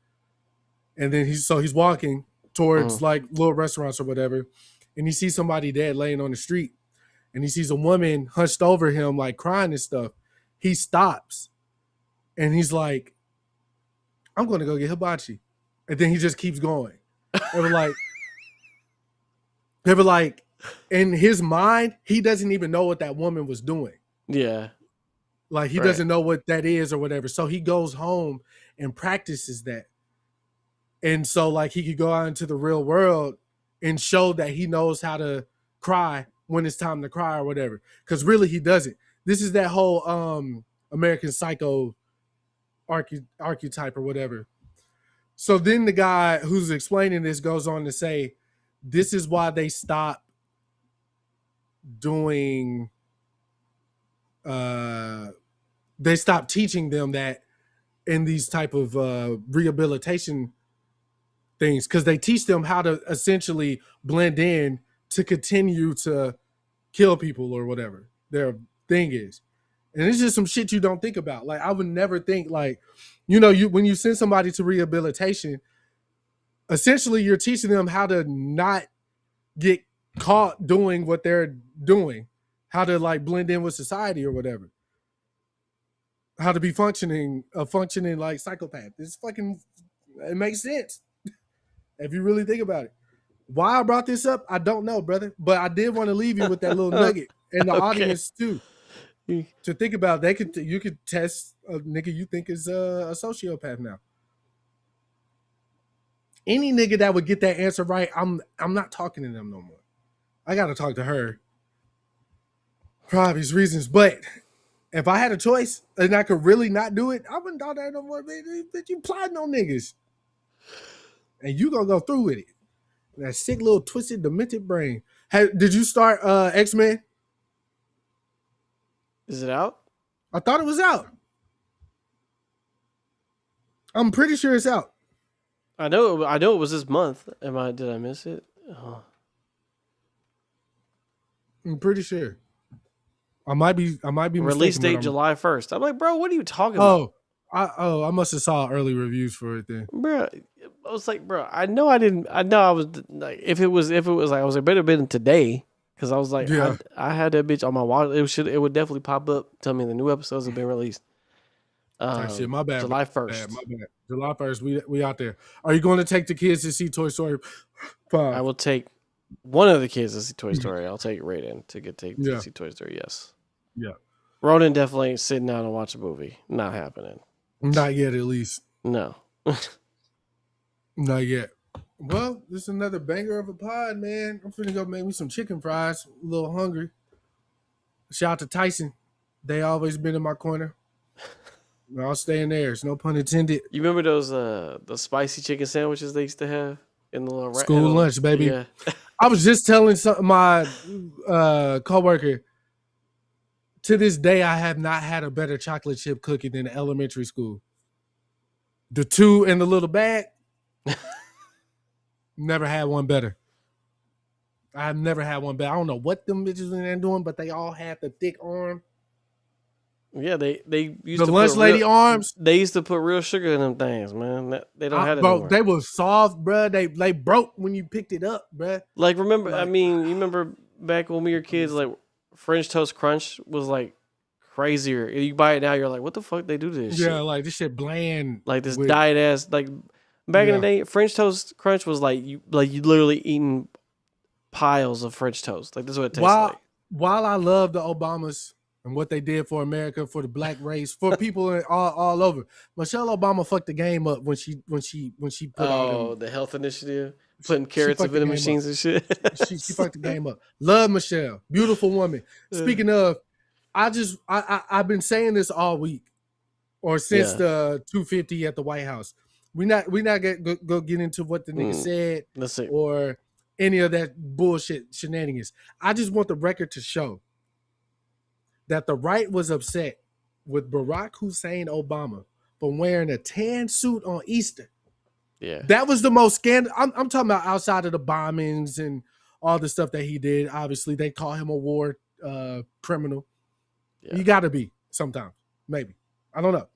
And then he's walking towards like little restaurants or whatever, and he sees somebody dead laying on the street, and he sees a woman hunched over him like crying and stuff. He stops and he's like, I'm gonna go get hibachi. And then he just keeps going. They were like, in his mind, he doesn't even know what that woman was doing. Yeah. Like he doesn't know what that is or whatever. So he goes home and practices that. And so like he could go out into the real world and show that he knows how to cry when it's time to cry or whatever. Because really he doesn't. This is that whole American Psycho archetype or whatever. So then the guy who's explaining this goes on to say, this is why they stopped doing, they stopped teaching them that in these type of rehabilitation things, because they teach them how to essentially blend in to continue to kill people or whatever their thing is. And it's just some shit you don't think about. Like I would never think like, when you send somebody to rehabilitation, essentially you're teaching them how to not get caught doing what they're doing, how to like blend in with society or whatever, how to be functioning like psychopath. It makes sense if you really think about it. Why I brought this up, I don't know, brother, but I did want to leave you with that little nugget and the audience too. To think about, you could test a nigga you think is a sociopath now. Any nigga that would get that answer right, I'm not talking to them no more. I gotta talk to her for obvious reasons. But if I had a choice and I could really not do it, I wouldn't talk to her no more. Bitch, you plotting on niggas, and you gonna go through with it. That sick little twisted, demented brain. Hey, did you start X-Men? Is it out? I thought it was out. I'm pretty sure it's out. I know it was this month. Did I miss it? Oh. I'm pretty sure. I might be release date July 1st. I'm like, bro, what are you talking about? I must have saw early reviews for it then. Bro, I was like, bro, I know I was like, if it was like, I was like, better been today. Because I was like, yeah. I had that bitch on my watch. It would definitely pop up, tell me the new episodes have been released. Shit, my bad. July 1st. My bad. July 1st, we out there. Are you going to take the kids to see Toy Story 5? I will take one of the kids to see Toy Story. I'll take Raiden to see Toy Story, yes. Yeah. Ronan definitely ain't sitting down and watch a movie. Not happening. Not yet, at least. No. Not yet. Well, this is another banger of a pod, man. I'm finna go make me some chicken fries. A little hungry. Shout out to Tyson. They always been in my corner. I'll stay in theirs. No pun intended. You remember those the spicy chicken sandwiches they used to have in the school lunch, baby? Yeah. I was just telling my coworker To this day, I have not had a better chocolate chip cookie than elementary school. The 2 in the little bag, never had one better. I've never had one better. I don't know what them bitches in there doing, but they all had the thick arm. Yeah, they used The to lunch put lady arms. They used to put real sugar in them things, man. They don't have it Bro, anymore. they were soft, bro. They broke when you picked it up, bro. Like, remember? I mean, you remember back when we were kids, like French Toast Crunch was like crazier. You buy it now, you're like, what the fuck they do to this shit? Yeah, like this shit bland. Like this diet ass. Like back in the day, French Toast Crunch was like you literally eating piles of French toast. Like this is what it tastes like. While I love the Obamas and what they did for America, for the black race, for people all over, Michelle Obama fucked the game up when she put all them, the health initiative, putting carrots in vending machines and shit. she fucked the game up. Love Michelle, beautiful woman. Speaking of, I've been saying this all week, or since the 250 at the White House. We not go get into what the nigga said or any of that bullshit shenanigans. I just want the record to show that the right was upset with Barack Hussein Obama for wearing a tan suit on Easter. Yeah, that was the most scandal. I'm talking about outside of the bombings and all the stuff that he did. Obviously, they call him a war criminal. Yeah. You got to be sometimes, maybe. I don't know.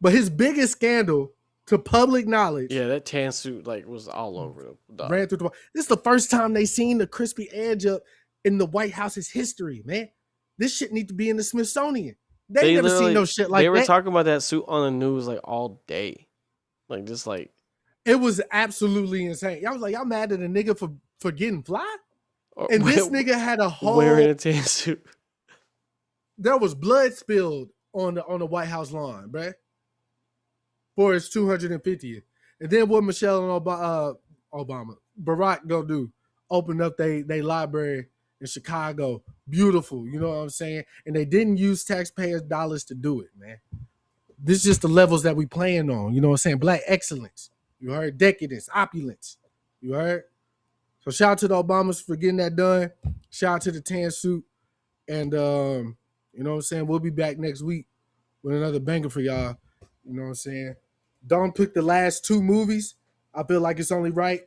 But his biggest scandal, to public knowledge, that tan suit like was all over the ran through the. This is the first time they seen the crispy edge up in the White House's history, man. This shit need to be in the Smithsonian. They never seen no shit like that. They were talking about that suit on the news like all day, like just like it was absolutely insane. I was like, y'all mad at a nigga for getting fly? And this nigga had a whole wearing a tan suit. There was blood spilled on the White House lawn, bruh, for his 250th. And then what Michelle and Barack go do? Open up they library in Chicago. Beautiful, you know what I'm saying? And they didn't use taxpayers' dollars to do it, man. This is just the levels that we playing on. You know what I'm saying? Black excellence. You heard? Decadence, opulence. You heard? So shout out to the Obamas for getting that done. Shout out to the tan suit. And you know what I'm saying? We'll be back next week with another banger for y'all. You know what I'm saying? Don't pick the last 2 movies. I feel like it's only right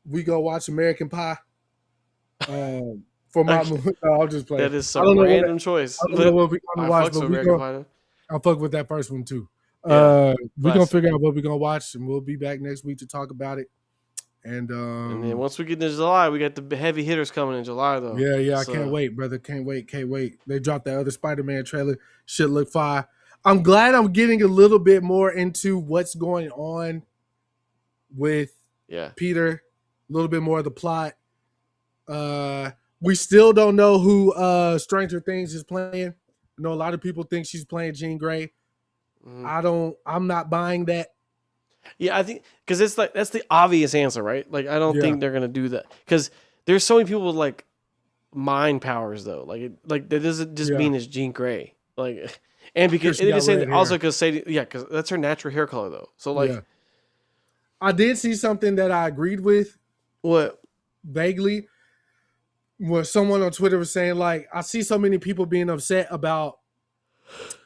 we go watch American Pie. For my movie, I'll just play. That is some random choice. I don't know what we're gonna watch, but I'll fuck with that first one too. We're gonna figure out what we're gonna watch, and we'll be back next week to talk about it. And then once we get into July, we got the heavy hitters coming in July though. Yeah, I can't wait, brother. Can't wait. They dropped that other Spider-Man trailer. Shit look fire. I'm glad I'm getting a little bit more into what's going on with Peter. A little bit more of the plot. We still don't know who Stranger Things is playing. I know a lot of people think she's playing Jean Grey. I'm not buying that. Yeah, I think because it's like that's the obvious answer, right? Like I don't think they're gonna do that because there's so many people with like mind powers though. Like that doesn't just mean it's Jean Grey. Like and because because that's her natural hair color though. So like I did see something that I agreed with. What? Vaguely. Where someone on Twitter was saying, like, I see so many people being upset about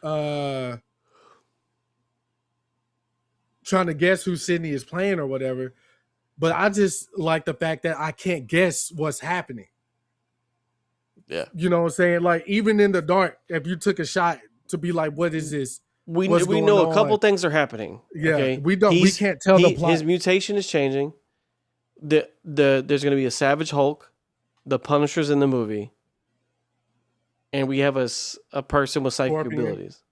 trying to guess who Sydney is playing or whatever. But I just like the fact that I can't guess what's happening. Yeah. You know what I'm saying? Like, even in the dark, if you took a shot to be like, what is this? We know a couple things are happening. Yeah. Okay? We can't tell the plot. His mutation is changing. There's going to be a Savage Hulk. The Punisher's in the movie, and we have a person with psychic abilities.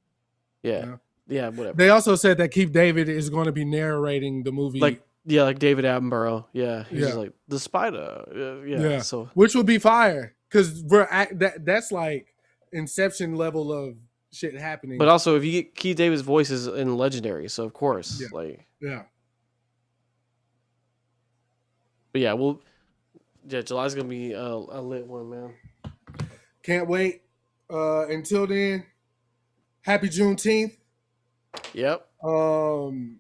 Yeah, whatever. They also said that Keith David is going to be narrating the movie, like David Attenborough. Yeah, he's just like the spider. So which would be fire because that's like Inception level of shit happening. But also, if you get Keith David's voice is in Legendary, so of course, But July's gonna be a lit one, man. Can't wait. Until then, happy Juneteenth. Yep. I'm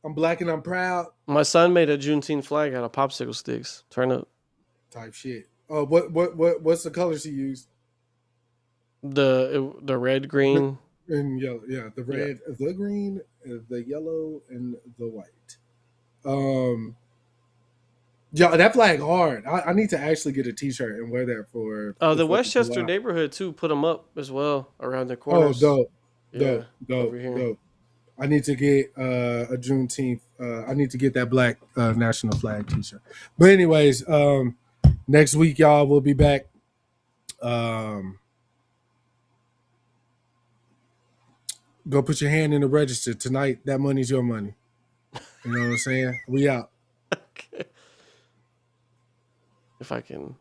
black and I'm proud. My son made a Juneteenth flag out of popsicle sticks. Turn up. Type shit. What's the colors he used? The red, green. And yellow, yeah, the red, the green, the yellow, and the white. Yeah, that flag hard. I need to actually get a T-shirt and wear that for Oh, the the 4th of Westchester July. neighborhood too put them up as well around the Oh, corners. dope, Yeah, over here. dope. I need to get a Juneteenth. I need to get that black national flag T-shirt. But anyways, next week, y'all, we'll be back. Go put your hand in the register tonight. That money's your money. You know what I'm saying? We out. Okay. If I can